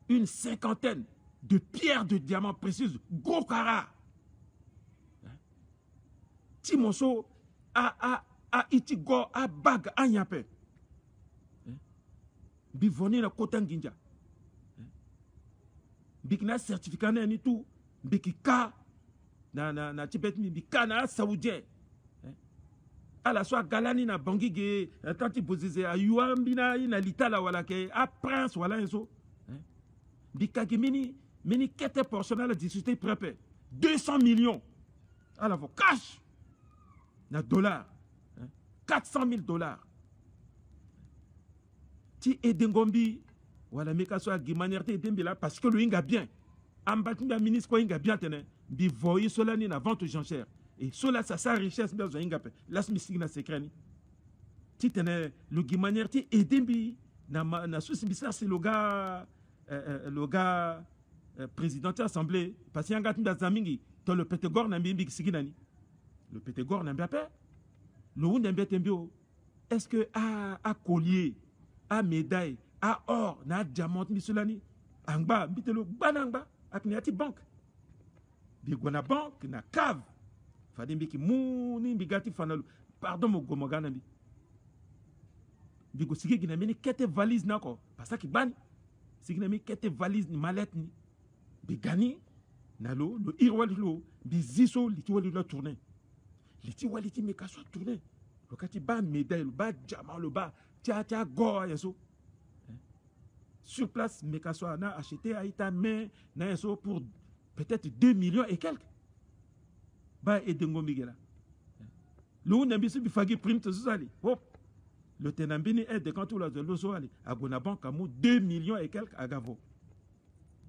Une cinquantaine de pierres de diamants précieuses, gros carats. Timoso, a itigo, a bag, a nyape. Bivoni na Kotanginja. Bikina certificat na ni tout. Bikika na Tibet mi bika na saoudien. À la soit galani na bangige, tanti bozize a yuambina ina litala wala ke a prince wala enso. Bika mini quête portionnelle de société prépé 200 millions à la cash na dollars 400 000 dollars. Ti edengombi wala meka so agimanierte edembila parce que le inga bien. Ambatimba ministre ko inga bien tene bi voyi solani na vente aux enchères. Et cela ça sa richesse bezo inga pe. Las misigna secrète. Ti tene le gimanierte edembi na souci bizarre c'est le gars président de l'Assemblée parce qu'il y a un gars zamingi dans le pétégor na mbimbi siginani. Le pétégor na mbiape. Le ou n'embia tembio. Est-ce que à collier, à médaille, à or, na diamant misulani, angba mbitelo banangba akniati banque. Bigona banque na cave. Fadimbi ki mouni bigati fanalu. Pardon mo gomogana bi. Bigo sige gina mini kete valise nako. Parce que bani. Sige mi kete valise ni mallette ni. Bigani nalo le irwali lo biziso litiwali lo tourner. Litiwali ti meka so tourner. Le kati ba médaille, le ba diamant, le ba tia go yeso. Sur place, Mekaso a acheté à Ita mais pour peut-être 2 millions et quelques. Bah et dengo migela. Le n'ambisu bifagi prime to sali. Hop. Le tenambini est de quand tout la zolo so ali. Agona banque amu 2 millions et quelques à Gavo.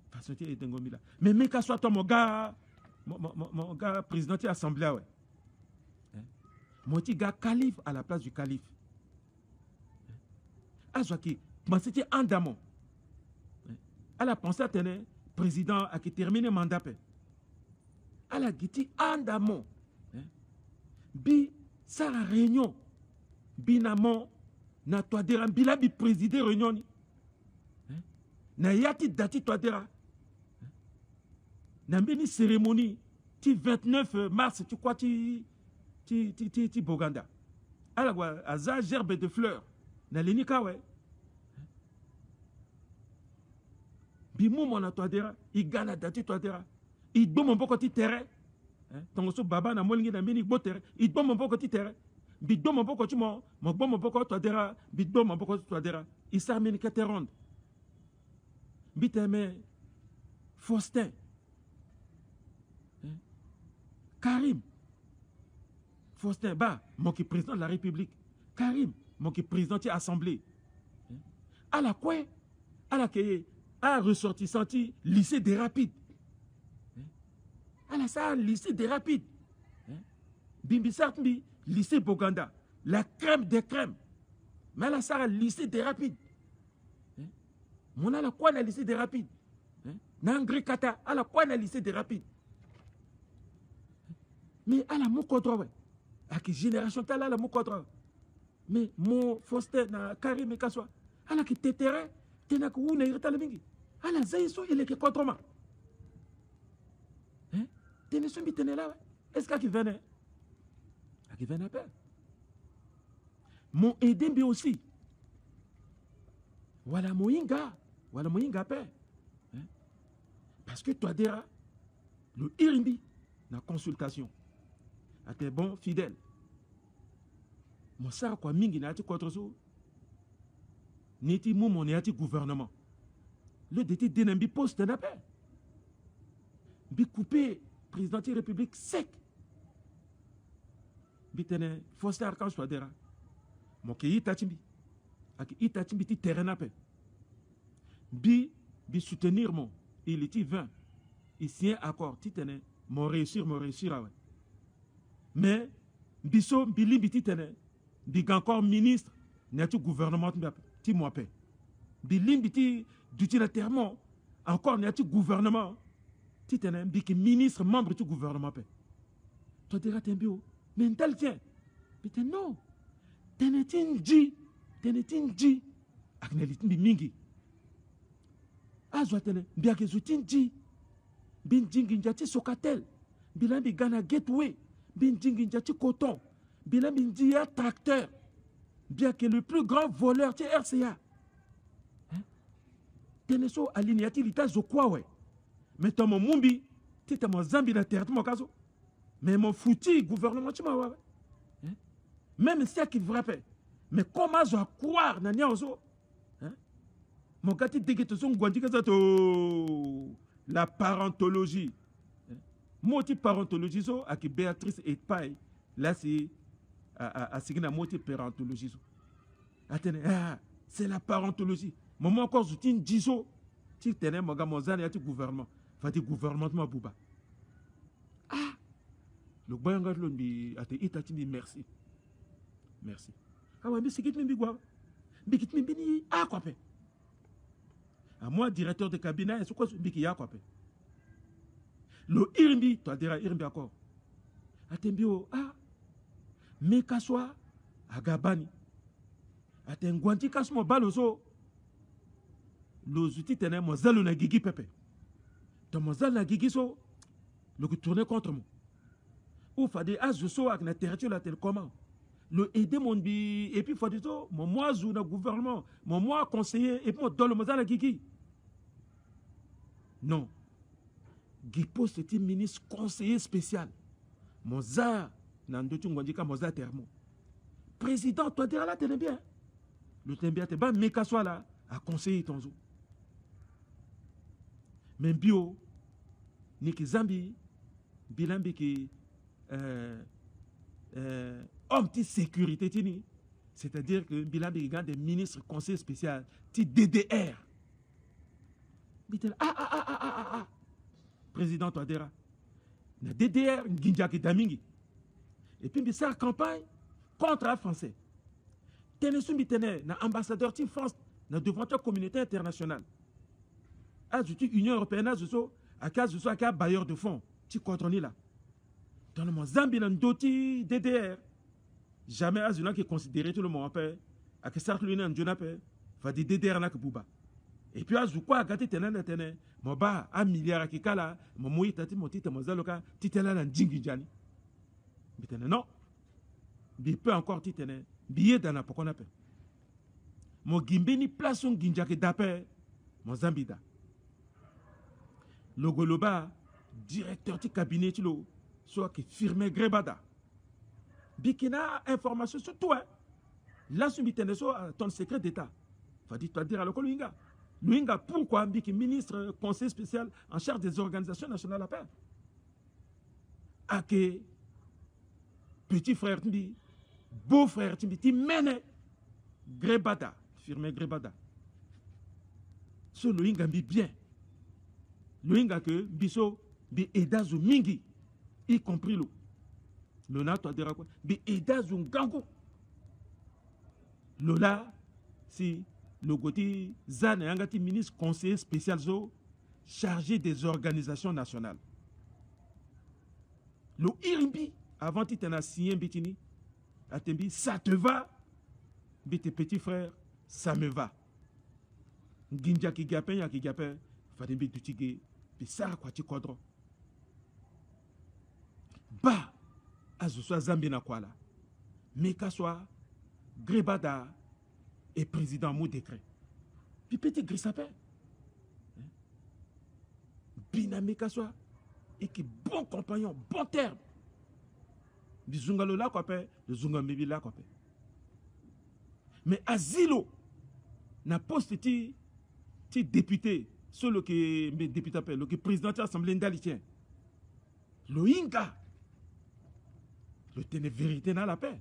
Façon et dengo mila. Mais Mekaso to mon gars président de l'Assemblée ouais. Mon petit gars calife à la place du calife. Azwaki, mais c'était Andamon. Elle a pensé à tenir président à qui termine le mandat. Elle a dit Andamon. Bi, ça la réunion. Binamon, na toadera, bila bi présider réunion. Na yati dati toadera. Na bini cérémonie, ti 29 mars, tu crois, ti Boganda. Elle a za gerbe de fleurs. Na lenika ouais. Bimou mon toadera, il gagne dati toadera. Il donne mon petit terrain. Tant que baba na molingi na mini bo terrain, il donne mon petit terrain. Bidon mon petit mon bon mon petit toadera, bidon mon petit toadera. Il s'amène que ronde. Biteme Faustin. Karim. Faustin Ba, mon qui président de la République. Karim, mon qui président de l'Assemblée. À la quoi? À la que a ressortissant lycée des rapides. À la ça, lycée des rapides. Bimbi Sartbi, lycée Boganda. La crème des crèmes. Mais à la ça, lycée des rapides. Mon à la quoi na lycée des rapides? Nangri Kata, à la quoi na lycée des rapides? Mais à la moukodro, à qui génération t'as là la moukodro? Mais mon Faustin na Karim et Kaswa, à la qui t'éterait. Tena ku na irita la mingi ala zaiso il est que contrement tene sombi tene là est-ce qu'il venait à qui venait pas mon edembe aussi wala moinga paix parce que toi dera le irimbi na consultation à tes bons fidèles mon sar quoi mingi na ti contre so Neti moumon neati gouvernement. Le déti dénembi poste n'a pas. Bi coupé président de la République sec. Bi tene Faustin Archange Touadera. Mon ki itachimbi. Aki itachimbi ti terrain n'a pas. Bi soutenir mon. Il était 20. Il signe accord. Ti tene mon réussir ah ouais. Mais biso bili bi ti tene. Bi encore ministre neati gouvernement n'a pas. Moi paix. Bilimbi d'utilisatèrement. Encore, il y a un gouvernement. Tu es un ministre, membre du gouvernement. Toi, tu es un bio. Mais tel tien. Mais non. Tu es un dji. Tu es un dji. Aknelit mingi. Azwatene. Bien que tu es un dji. Bin djinginjati sokatel. Bilambi Ghana Gateway. Bin djinginjati coton. Bilambi ndia tracteur. Bien que le plus grand voleur, c'est RCA. Teneso aliniati lita zokwa we. Mais ton mon mumbi, tu es mon zambi na terre mon caso. Mais mon foutu gouvernement tu m'as même si qui frappe. Mais comment je croire na nyaozo? Mon gars tu déguete son gwandi kazato. La parentologie. Moti parentologie so aki Béatrice et Pai. Là c'est à signer moti parentologie so. Attendez, c'est la parentologie. Maman encore soutient diso. Tu tenais mon gars mon zan et tu gouvernement. Fati gouvernement ma bouba. Le boyanga l'on a te itati merci. Merci. Ah ouais mais c'est qui te m'bigwa. Bikit m'bini quoi pe. À moi directeur de cabinet c'est quoi biki ya quoi pe. Le irmbi toi dira irmbi encore. Atembio mais kaswa agabani. Atengwanti kasmo baloso. Los outils tenaient mon zèle na gigi pepe. Ton mon zèle na gigi so, le qui tournait contre moi. Ou fade as je so avec la territoire la tel comment. Le aider mon bi et puis fade so mon moi zou na gouvernement, mon moi conseiller et puis mon donne le mon zèle na gigi. Non. Gipo c'était ministre conseiller spécial. Mon za nando tu ngondika mon za termo. Président toi dire là tenez bien. Le tenez bien te ba meka soit là à conseiller ton zo. Mais bio, Niki Zambi, bilambi qui homme de sécurité tini, c'est-à-dire que bilambi gagne des ministres conseillers spéciaux, ti DDR. Bitel président Touadéra, na DDR nginjaki damingi. Et puis bisa campagne contre la français. Tenesum bitene na ambassadeur ti France na devant la communauté internationale. Ajouter Union européenne, à cas bailleur de fonds, tu contrôles là. Dans le monde Zambie, dans le DDR, jamais Azuna qui considéré tout le monde à que ça lui n'a pas va dire DDR n'a que Bouba. Et puis Azukwa a gâté tenant tenant, mon bas un milliard à Kikala, mon mouille tati mon titre mon zaloka, titela dans Djingijani. Mais non, il peut encore titene, billet dans la pokona pe. Mon gimbeni place son ginjaki d'appel, mon Zambida. Le Goloba, directeur du cabinet, soit qui firmait Grebada. Bikina, information sur toi. Là, tu as ton secret d'État. Faut dire à le Luinga. Luinga, pourquoi Biki, ministre, conseiller spécial en charge des organisations nationales à paix? Ake, petit frère, beau frère, tu mènes Grebada, firmé Grebada. Ce Luinga bien. Luinga que biso bi edazu mingi y compris le na to dira quoi bi edazu ngango lola si le goti zane angati ministre conseiller spécial zo chargé des organisations nationales le irimbi avant tu t'en as signé bitini atembi ça te va bi tes petits frères ça me va nginja ki gapen ya ki gapen fatembi tutige puis ça quoi tu kodro ba azo soit zambina quoi là mais qu'à soit Grebada et président mot décret puis petit grisapin bina mais qu'à soit et qui bon compagnon bon terme bizungalo là quoi pe le zungambi là quoi pe mais asilo na poste ti député celui qui est député appelle, le président de l'Assemblée d'Alitien. Le Inga. Le tenait vérité dans la paix.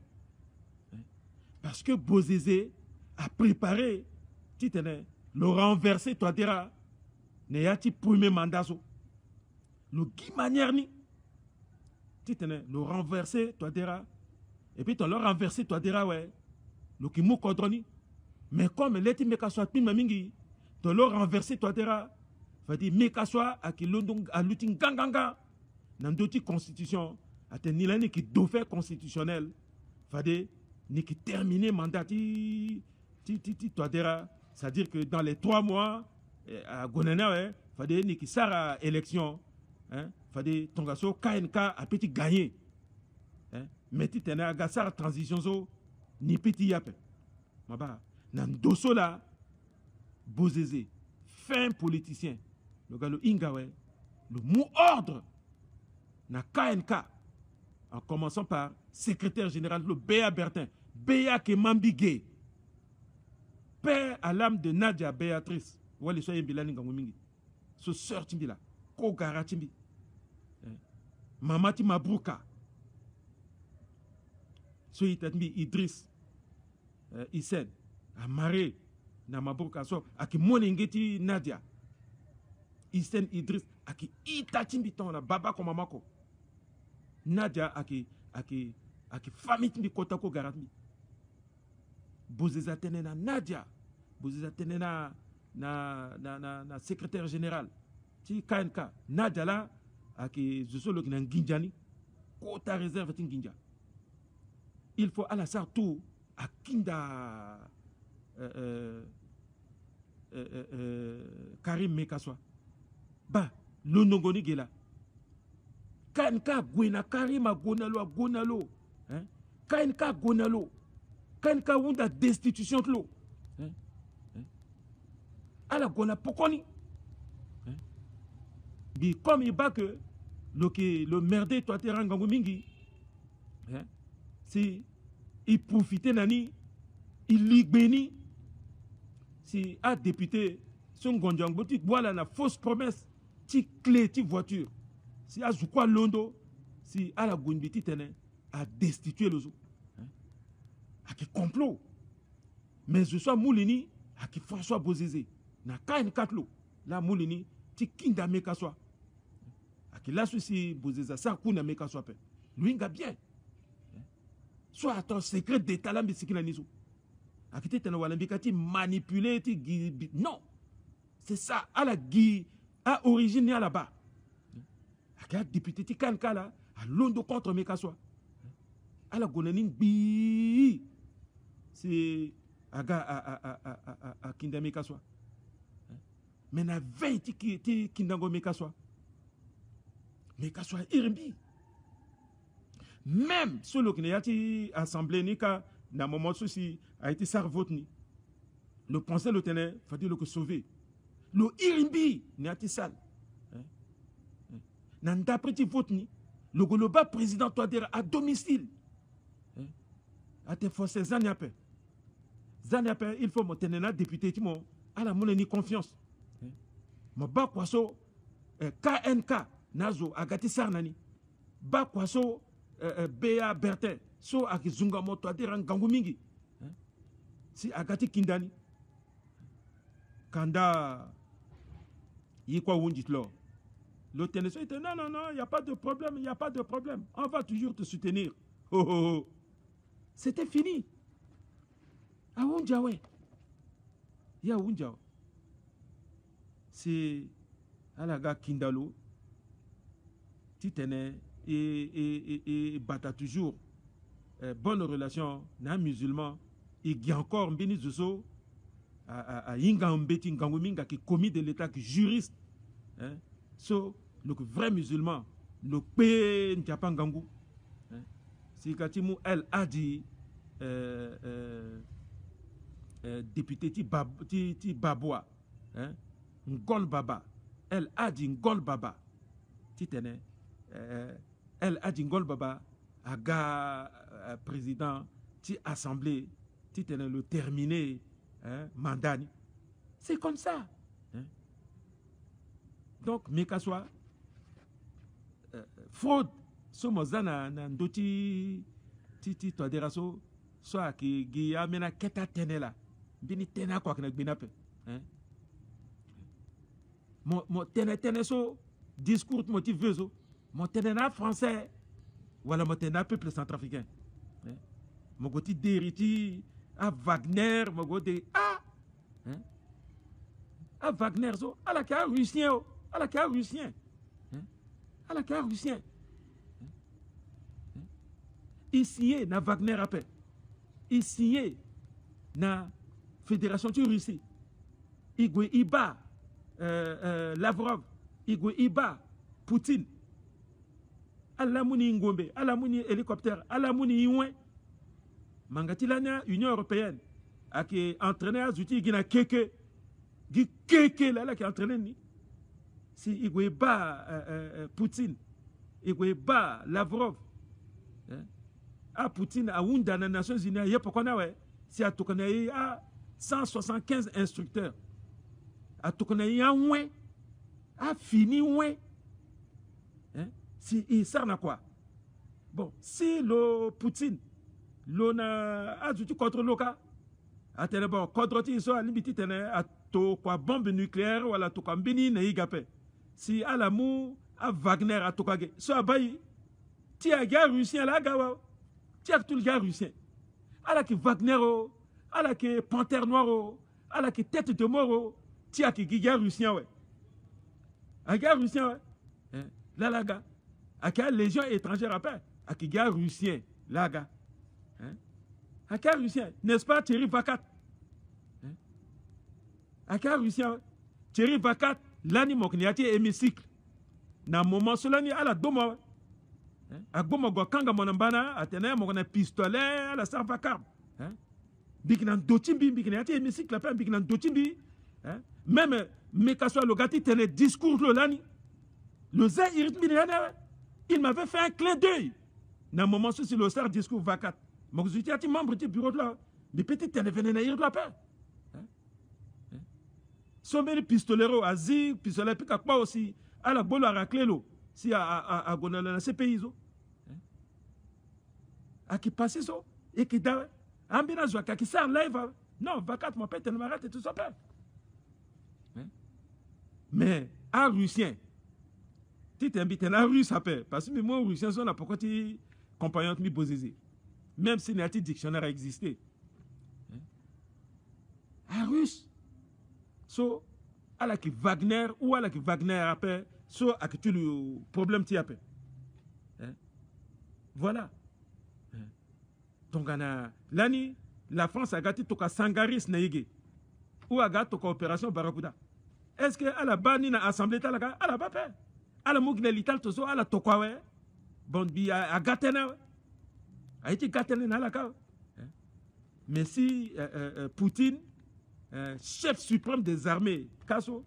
Parce que Bozézé a préparé, le renverser, toi, dira, n'ayati premier mandat. Le Guy Manierni, le renverser, toi, dira, et puis, le renverser, toi, dira, ouais, le Kimou Kodroni, Mais comme l'eti mekaswa pin mamingi, to lo renverser toi tera, fadi mekaswa a ki londong a lutin ganganga, nan doti constitution, a te nilani ki dauphin constitutionnel, fadi ni ki terminer mandat ti toi tera, c'est-à-dire que dans les 3 mois, à Gonana, ouais, fadi ni ki sara élection, hein, fadi tongaso KNK a petit gagné, hein, mais ti tena ga sara transition so, ni petit yape, maba. Nan dosso là, Bozézé, fin politicien, le gars le Ingawe, le mot ordre, na KNK, en commençant par secrétaire général, le Béa Bertin, Béa Kemambigé, père à l'âme de Nadia Béatrice, wale soye bilani ngangoumingi, so sœur timbi là, Kogara timbi, Mamati Mabrouka, soye tatmi Idriss, Isen, Amare, na Mabrouka so, aki monengeti Nadia, Isen Idriss, aki ita timbi ton na baba ko mamako, Nadia aki famille timbi kotako garatmi, Bozeza tene na Nadia, Bozeza tene na secrétaire général, ti KNK, Nadia la, aki zusolo ki nan Ginjani, kota réserve tin Ginja. Il faut à la sartou, à Kinda Karim Mekaswa. Ba, l'onongoni gela. KNK gwena Karim a gonalo. KNK gonalo. KNK wunda destitution de ala gona pokoni. Bi comme il bat que le merdé toi terangango mingi. Si il profitait nani, il ligbeni. Si un député, son gondjang boutique, voilà la fausse promesse, ti clé, ti voiture. Si a zoukwa londo, si a la gunbiti tene, a destitué le zoo. A qui complot. Mais je sois Moulini, a qui François Bozézé. Na kain katlo, la Moulini, ti kinda mekaswa. A qui la souci Bozézé, sa kuna mekaswa pe. Lui nga bien. Soit à ton secret d'état là, mais c'est qu'il a niso. A qui t'es walambikati manipulé, non. C'est ça, à la guy, à origine à là-bas. A qui a député ti kanka là, à londo contre mekaswa. À la gonaning bi. C'est à kinda mekaswa. Mais na veille ti kindango mekaswa. Mekaswa irbi. Même celui qui n'a pas assemblée ni qu'à dans moment souci a été ça vote ni le pensée le tenait faut dire le que sauver le irimbi n'a pas ça n'a d'après tu vote ni le global président toi dire à domicile à te forcer zaniape il faut monter na député tu mon à la monnaie ni confiance ma ba kwaso KNK nazo agati sarnani ba kwaso Béa Bertin, so aki zunga moto adera ngangu mingi. Si agati kindani. Kanda yikwa wundit lo. Le tennis était non, il n'y a pas de problème, il n'y a pas de problème. On va toujours te soutenir. Oh, oh, oh. C'était fini. A Wundjawe. Il y a Wundjawe. C'est à la gare Kindalo. Titene. Et bata toujours bonne relation na musulman et qui encore mbini zozo a yinga mbeti nganguminga qui commis de l'état qui juriste so le vrai musulman le pe njapangangu si katimu elle a dit député ti babwa ngol baba elle a dit ngol baba ti tene elle a dit Ngol Baba, aga président, ti assemblée, ti tene le terminé, mandani. C'est comme ça. Donc, Mekaswa, fraude, so mozana ndoti ti to deraso, so ki amena keta tenela, bini tena kwa kena binape. Mo tene so discours motiveuse. Mon ténéna français, voilà mon ténéna peuple centrafricain. Mon côté d'héritier, à Wagner mogode hein à Wagner so à la cas russien à la cas russien à la cas russien ici na Wagner après ici na fédération de Russie igwe iba Lavrov igwe iba Poutine alamuni ngombe alamuni hélicoptère alamuni iwen mangatilana Union européenne qui entraîné à Zouti qui n'a keke là qui entraîné ni si il Poutine il Lavrov à Poutine à Ounda dans les Nations Unies il y a pourquoi si à tout à 175 instructeurs à tout a ouin a fini ouin si il sert à quoi bon si le Poutine l'ona a du contre loka a tene bon contre ti so limiti tene a to kwa bombe nucléaire wala to kwa mbini na igape si ala mu a Wagner a to kage so abayi ti a gars russien la gawa ti a tout le gars russien ala ki Wagner o ala ki Panthère Noire o ala ki Tête de Mort o ti a ki gars russien ouais a gars russien ouais la ga a ka légion étrangère après a ki gars russien la ga un cas russien, n'est-ce pas Thierry Vacat? Un cas russien, Thierry Vacat, l'ani mokniati hémicycle. Na moment solani à la doma. A gomo go kanga monambana, a tener mon pistolet à la sarvacar. Bignan dotimbi, bigniati hémicycle, la peine bignan dotimbi. Même Mekaso Logati tenait discours l'ani. Le zé il m'avait fait un clin d'œil. Na moment sur le sar discours Vacat. Je suis membre du bureau de là. Les petits télé venaient de la paix. Sommet pistolero, azi, pistolet, puis quoi aussi. À la bolle à racler, si à Gonala, ces pays. À qui passe ça. Et qui da. Ambina Zouaka qui sert live. Non, Vacat m'a pas tellement arrêté tout ça. Mais, un Russien, tu t'invites à Russe à paix. Parce que moi, Russien, sont là pourquoi tu compagnon de mi bosé. Même si un dictionnaire a existé. Un russe. So, à la qui Wagner ou à la qui Wagner après, so, à qui tu le problème tu appelles. Voilà. Donc, l'année, la France a gâté toka Sangaris Naïge. Ou a gâté toka opération Barracuda. Est-ce que à la bas, ni na assemblée talaga, à la bas, à la mougne l'ital, toso, à la tokawe, bon, bi a gâté na. A été gâté dans la cave. Mais si Poutine, chef suprême des armées, Kasso,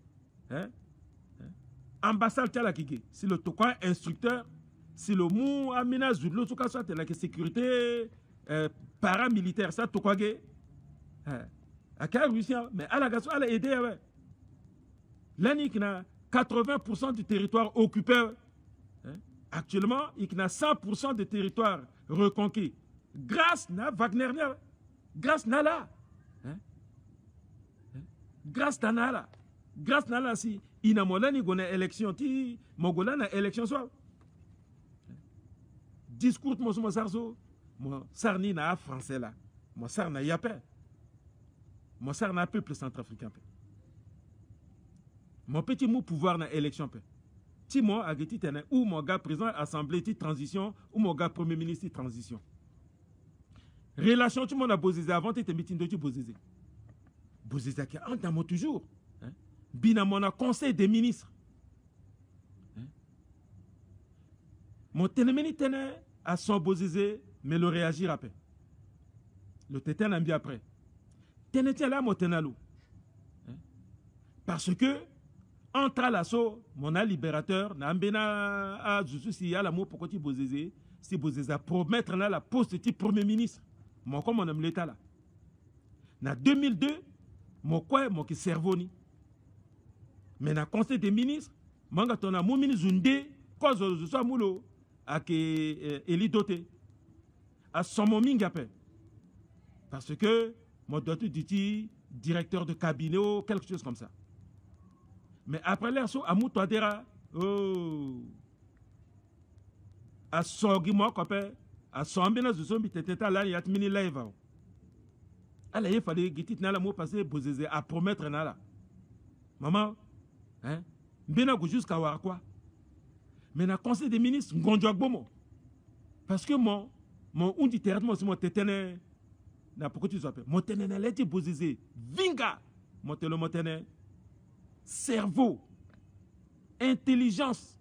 ambassade de la Kigé, si le toka instructeur, si le mou amena zoudlo tout cas soit la sécurité paramilitaire, ça tokage, à quel Russien, mais à la gasso, à la aider, l'année qui a 80% du territoire occupé. Actuellement, il y a 100% de territoire reconquis. Grâce à Wagner, grâce à la. Grâce à la. Grâce à la, si il y a une élection, il y a une élection. Discours de mon sarzo, mon sarni na français là. Mon sar na yapé. Mon sar na peuple centrafricain. Mon petit mot pouvoir na élection. Si moi, ou mon gars président assemblée de transition, ou mon gars premier ministre de transition. Relation, tout le monde a bosé avant, tu étais meeting de bosé. Bosé qui est en toujours. Bina mon conseil des ministres. Mon téléméni tenait à son bosé, mais le réagir après. Le tétène a mis après. Tenait là, mon ténalo. Parce que, entre l'assaut, mon libérateur, n'ambena à Joussou si y a l'amour pour que tu bosé, si bosé promettre là la poste de premier ministre. Moi, comme on aime l'État là. En 2002, mon quoi, mon qui servoni. Mais dans le conseil des ministres, manga tona mon ministre Zundé, cause de ça moulo, à que Eli doté, à son moment parce que mon doit dit directeur de cabinet ou quelque chose comme ça. Mais après l'air so amou toadera, oh, à son guimon copé, à son ambina de zombie tete là y a mini live. Alors, il fallait que tu aies passé Bozézé à promettre. Maman, hein? Bien jusqu'à quoi? Mais dans le conseil des ministres, parce que mon undi terrain, c'est mon tétène. Pourquoi tu t'appelles? Mon tétène, elle était Bozézé. Vinga! Mon tétène, cerveau, intelligence.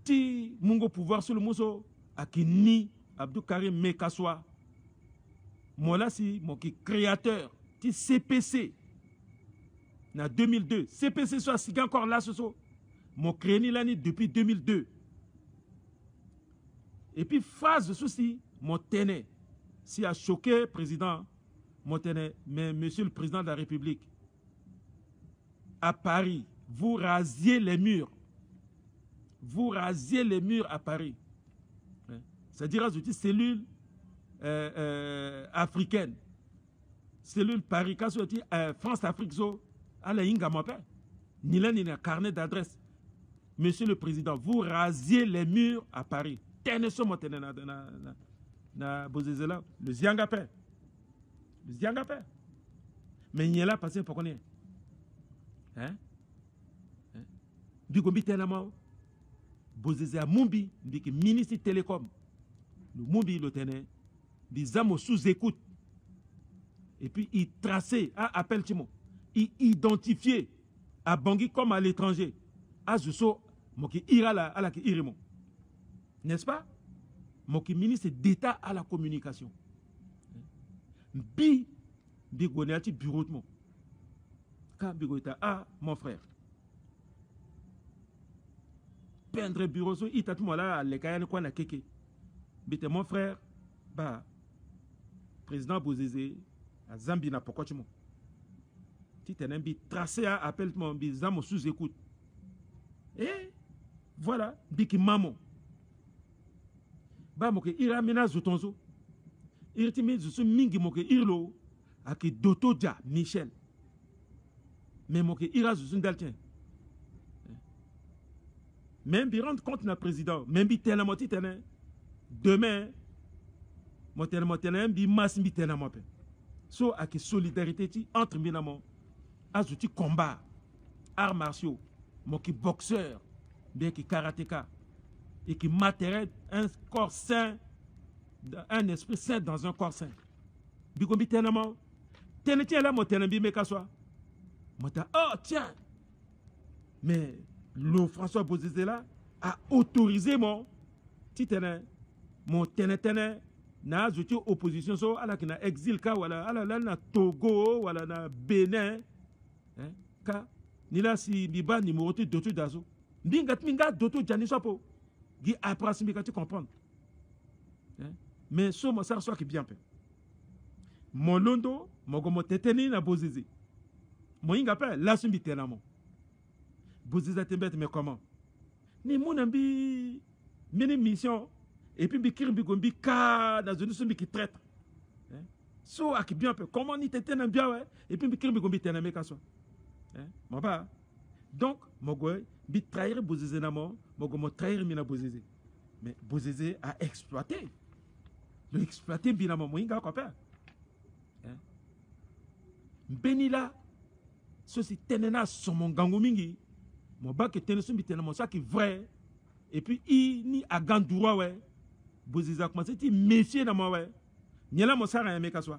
Ti mungo pouvoir sur le mozo, akini Abdou Karim Mekaswa. Moi là, si mon créateur, ti CPC. En 2002, CPC soit si encore là, mon créé l'année depuis 2002. Et puis, phase de souci, mon téné, si a choqué président, mon téné, mais monsieur le président de la République, à Paris, vous rasiez les murs. Vous rasiez les murs à Paris. C'est-à-dire, je dis cellule africaine. Cellule Paris, quand je dis France-Afrique, ni l'un ni un carnet d'adresse. Monsieur le Président, vous rasiez les murs à Paris. Le Ziangapé. Le Ziangapé. Mais il est là passé pour qu'on ait. Hein? Bigombi Tenamo. Bozézé à Mumbi, ministre télécom. Le Mumbi le tenait. Bizamo sous écoute. Et puis il traçait, appel Timo. Il identifiait à Bangui comme à l'étranger. À Zusso, moki ira à la irimo. N'est-ce pas? Moki ministre d'État à la communication. Bi gonati bureau de mon. Quand bigoita mon frère. Peindre bureau so itat moi là les kayane quoi na keke. Bite mon frère bah président Bozézé à Zambie na pourquoi tu mon. Un bi tracé à appel mon bizamo sous écoute. Et voilà, biki maman. Ba moke ira mena zotonzo. Irtimi zusu mingi moke irlo aki Dotoja Michel. Mais moke ira zusu daltien. Même bi rendre compte na président, même bi tellement titane. Demain mon tellement bi mas bi tellement pe. So aki solidarité ti entre binamo. Azouti combat, arts martiaux, mon qui boxeur, bien qui karatéka, et qui matériel un corps sain, un esprit sain dans un corps sain. Bigombi tenamo, tenetien là mon tenembi mekaswa. Mota, oh tiens, mais le François Bozézé là a autorisé mon titene, mon tenetene, na azouti opposition so à la qui na exil ka wala à la na Togo wala na Bénin. Ka ni la si biba ni morote doto dazo minga doto jani sopo gi apras mi ka tu comprendre mais so mo sar so qui bien pe mon londo mo go mo teteni na Bozézé mo inga pe la sumbi tenamo Bozézé tembet mais comment ni mon ambi mini mission et puis bi kirbi gombi ka na zone sumbi qui traite so a qui bien pe comment ni tetena bien ouais et puis bi kirbi gombi tename ka so. Donc, je vais trahir Bozézé, je vais trahir Mina Bozézé. Mais Bozézé a exploité. Le exploité, bien moi, il a Benila, ceci tenena sur mon gango mingi. Mon bac est tenenu tenena ça qui est vrai. Et puis, il ni a gandoura, ouais. Bozézé a commencé à méfier dans moi, ouais. Nyala mon sara yame kaswa.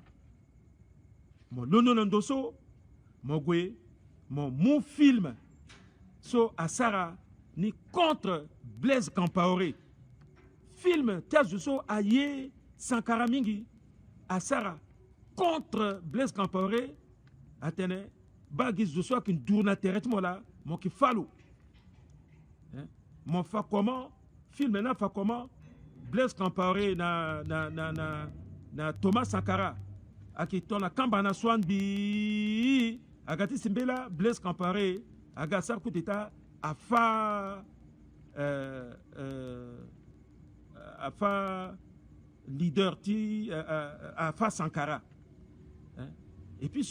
Mon lono londoso, mon gwe. Mon film so à Sarah ni contre Blaise Compaoré. Film Tiazuso Aye Sankara Mingi à Sarah contre Blaise Compaoré. Atene bagis de soi qui dourna terretement là mon qui fallo. Mon fa comment film na fa comment Blaise Compaoré na Thomas Sankara à qui tona kambana swan bi Agati Simbela, Blaise Compaoré, Agasar Kouteta, Afa leader, Afa Sankara. Et puis,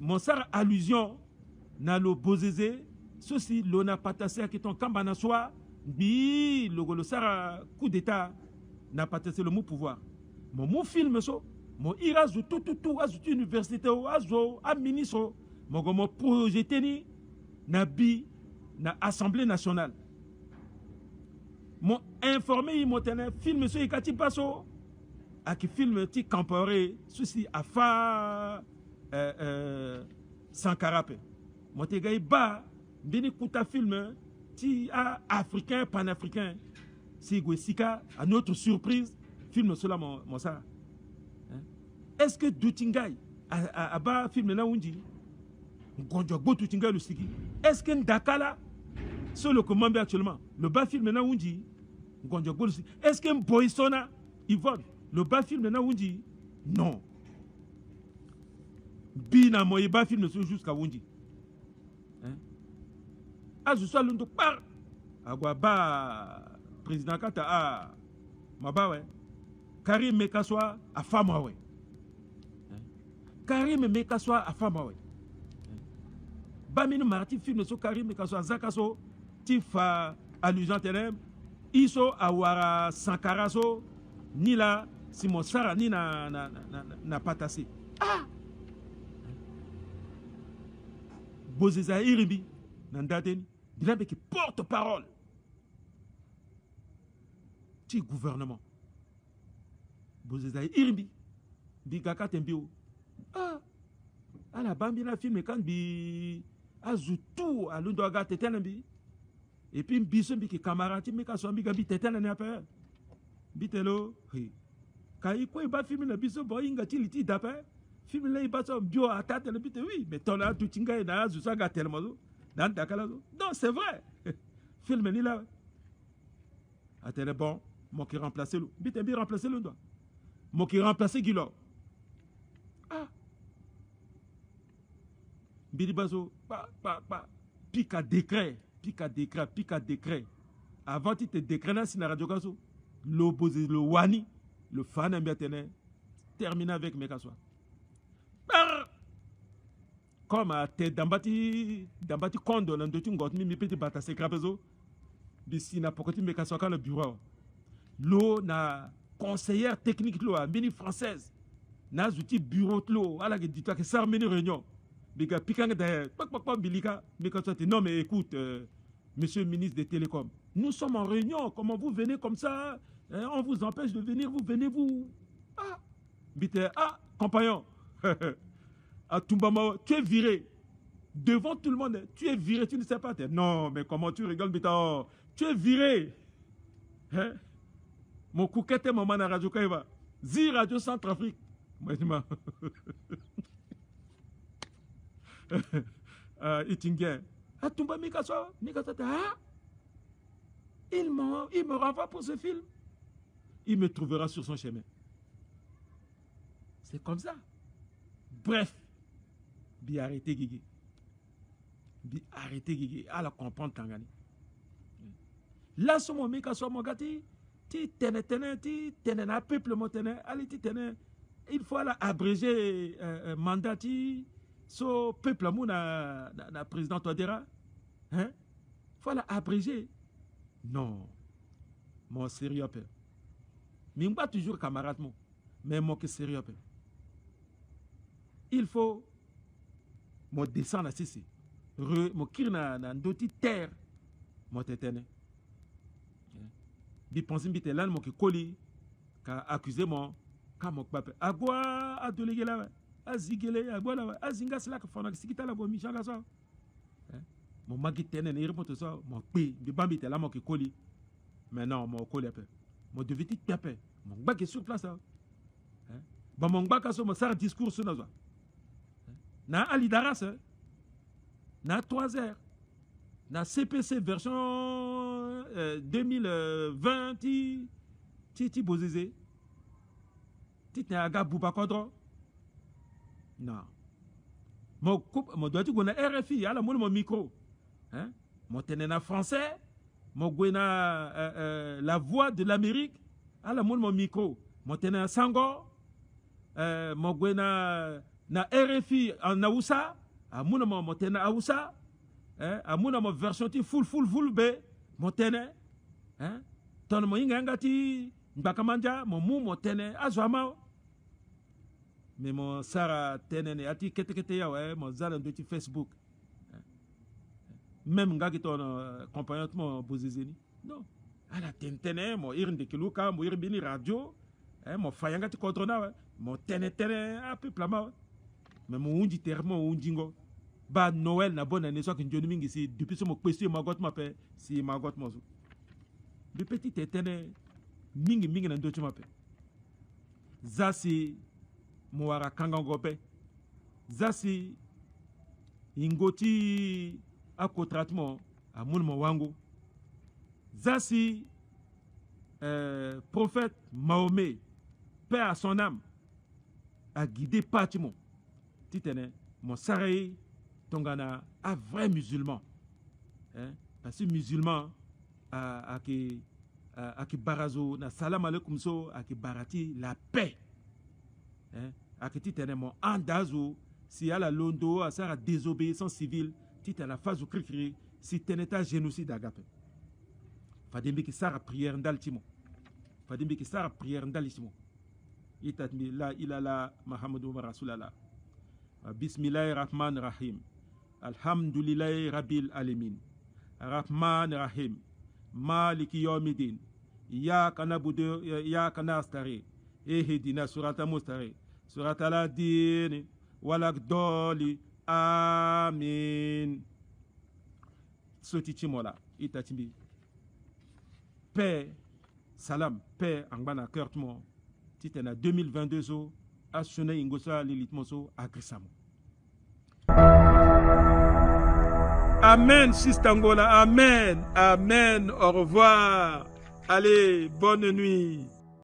mon sar allusion, na lo Bozézé, ceci, l'ona patassé qui ton kambana soa, bi, le sar coup d'état, n'a patassé le mot pouvoir. Mon film, Mon ira tout université azo a ministre mon projet ni na bi na Assemblée nationale. Mon informé mon film sur ikati paso a qui film ti camporé ceci afa Sankarape. Mon te gay ba bini kuta film ti africain panafricain si Gwesika à notre surprise film cela mon ça. Est-ce que Doutingaï a bas film na undi Ngonjogbo Doutingaï le siki. Est-ce que Ndakala c'est le commandant actuellement le bas film na undi Ngonjogbo le siki. Est-ce que Boisona Yvonne le bas film na undi non. Bina moye bas film jusqu'à undi. Je suis l'un de par agwa ba président Kata a maba ouais Karim Mekaswa a fama ouais Karim Mekaswa a fama ouais Bamino Marti film so Karim Mekaswa Zakaso tifa allusion tenem iso awara Sankaraso ni la Simon Sara ni na patasi Bozeza Iribi Nandadeni Bilambe qui porte-parole du gouvernement. Bozeza Iribi Bigaka Tembio. La bambi na film quand bi azutu alundo aga tetelambi. Et puis biso bi ki camarade mi ka so bi gabi tetelane après. Bitelo. Kai ko ba film na biso bo inga tiliti d'après. Film là il ba so bio atate le bite oui, mais ton là tout tinga na azusa ga telmo. Non, c'est vrai. Film ni là. Attendez, bon, moi qui remplace le. Bite bien remplacer le doigt. Moi qui remplace Guilo. Bidibazo, pique à décret. Avant, tu te décret là, si la radio gazo. L'opposé, le wani, le fan ambiatene, terminé avec Mekaswa. Comme à tête d'ambati kondo nan dotu ngot mi petit bata se krabezo bisi na pokoti me kasoka le bureau lo na conseillère technique lo a mini française na zouti bureau lo ala que dis-toi que ça mini réunion biga pikanga de pak bilika me kasote non mais écoute monsieur le ministre des télécoms nous sommes en réunion comment vous venez comme ça on vous empêche de venir vous venez vous bite compagnon Tumbama, tu es viré. Devant tout le monde, tu es viré, tu ne sais pas. Non, mais comment tu rigoles, Bita? Tu es viré. Hein? Mon couquette est maman à Radio Kaïva. Zi Radio Centrafrique. Moi, je m'en. Itingé. Tumba Mikasa. Il me renvoie pour ce film. Il me trouvera sur son chemin. C'est comme ça. Bref. Bi arrêtez Guigui. Bi arrêtez Guigui. À la comprendre Tangani. Là, ce moment, quand soit mon gâti, ti tene na peuple montené, allez ti tene. Il faut la abréger mandat ti so peuple mou na président Touadéra. Hein? Il faut la abréger. Non. Mon sérieux peu. Mais pas toujours camarade mou. Mais mon que sérieux peu. Il faut mon descendre à Sissi. Mon kirna na ndoti terre. Mon tétene. Bi pense bi telan mon ki koli ka accuser mon ka mon pape. Agwa adolégué là. Azigele agwa là. Azinga c'est là que fona sikita la bo mi changa ça. Mon magi tene ne remonte ça mon pe bi bambi telan mon ki koli. Mais non, mon koli peu. Mon devait ti taper. Mon bag est sur place. Bon mon bag a so mon sar discours sur nazo. Na Ali Daras, na 3h, na CPC version 2020, ti bozeze, ti te aga Boubakodro. Non. Mon doit dire qu'on a RFI, à la mon micro. Mon tenena français, mon gwena la voix de l'Amérique, à la mon micro. Mon tenena Sango, mon gwena na RFI en Aoussa, à mon montena Aoussa, à mon version ti full be, montene, ton mo ingangati, mbakamanja, mon mou montene, azwama. mais mon Sarah tenene ati kete ya ouais mon zala de Facebook même nga qui ton accompagnement bozezeni non ala tentene mo irinde kiluka mo irbini radio mo fayanga ti controna ouais mo tene a peu plama mais mo unji termo unjingo ba Noël na bonne année so que njoni mingi si depuis so mo question magot mape si magot mo de petit tene mingi na ndo mape zasi Moara Kangangope Zasi Ingoti Ako traitement à Moulmo Wango Zasi prophète Mahomet paix à son âme a guidé Patimo Titene mon Sarai Tongana un vrai musulman parce que musulman a qui barazo na salam alaikum so a qui barati la paix Akiti tenemo andazo si à la londo à sa désobéissance civile tite à la phase au cri si teneta génocide agape fadimbi ki sara prière ndaltimo fadimbi ki sara prière ndaltimo itatmi la ilala muhammadu rasulullah bismillahir rahmanir rahim alhamdulillahi rabbil alamin rahman rahim maliki yawmiddin iyyaka na'budu wa iyyaka nasta'in ihdina siratal mustaqim Surat al-Adin, walakdoli, amin. Sotitimola, itatimbi. Paix, salam, paix, angbana, cœurtement. Titena 2022 so, asune ingosa lilitmoso, agresamo. Amen, Sistangola, amen, amen, au revoir. Allez, bonne nuit.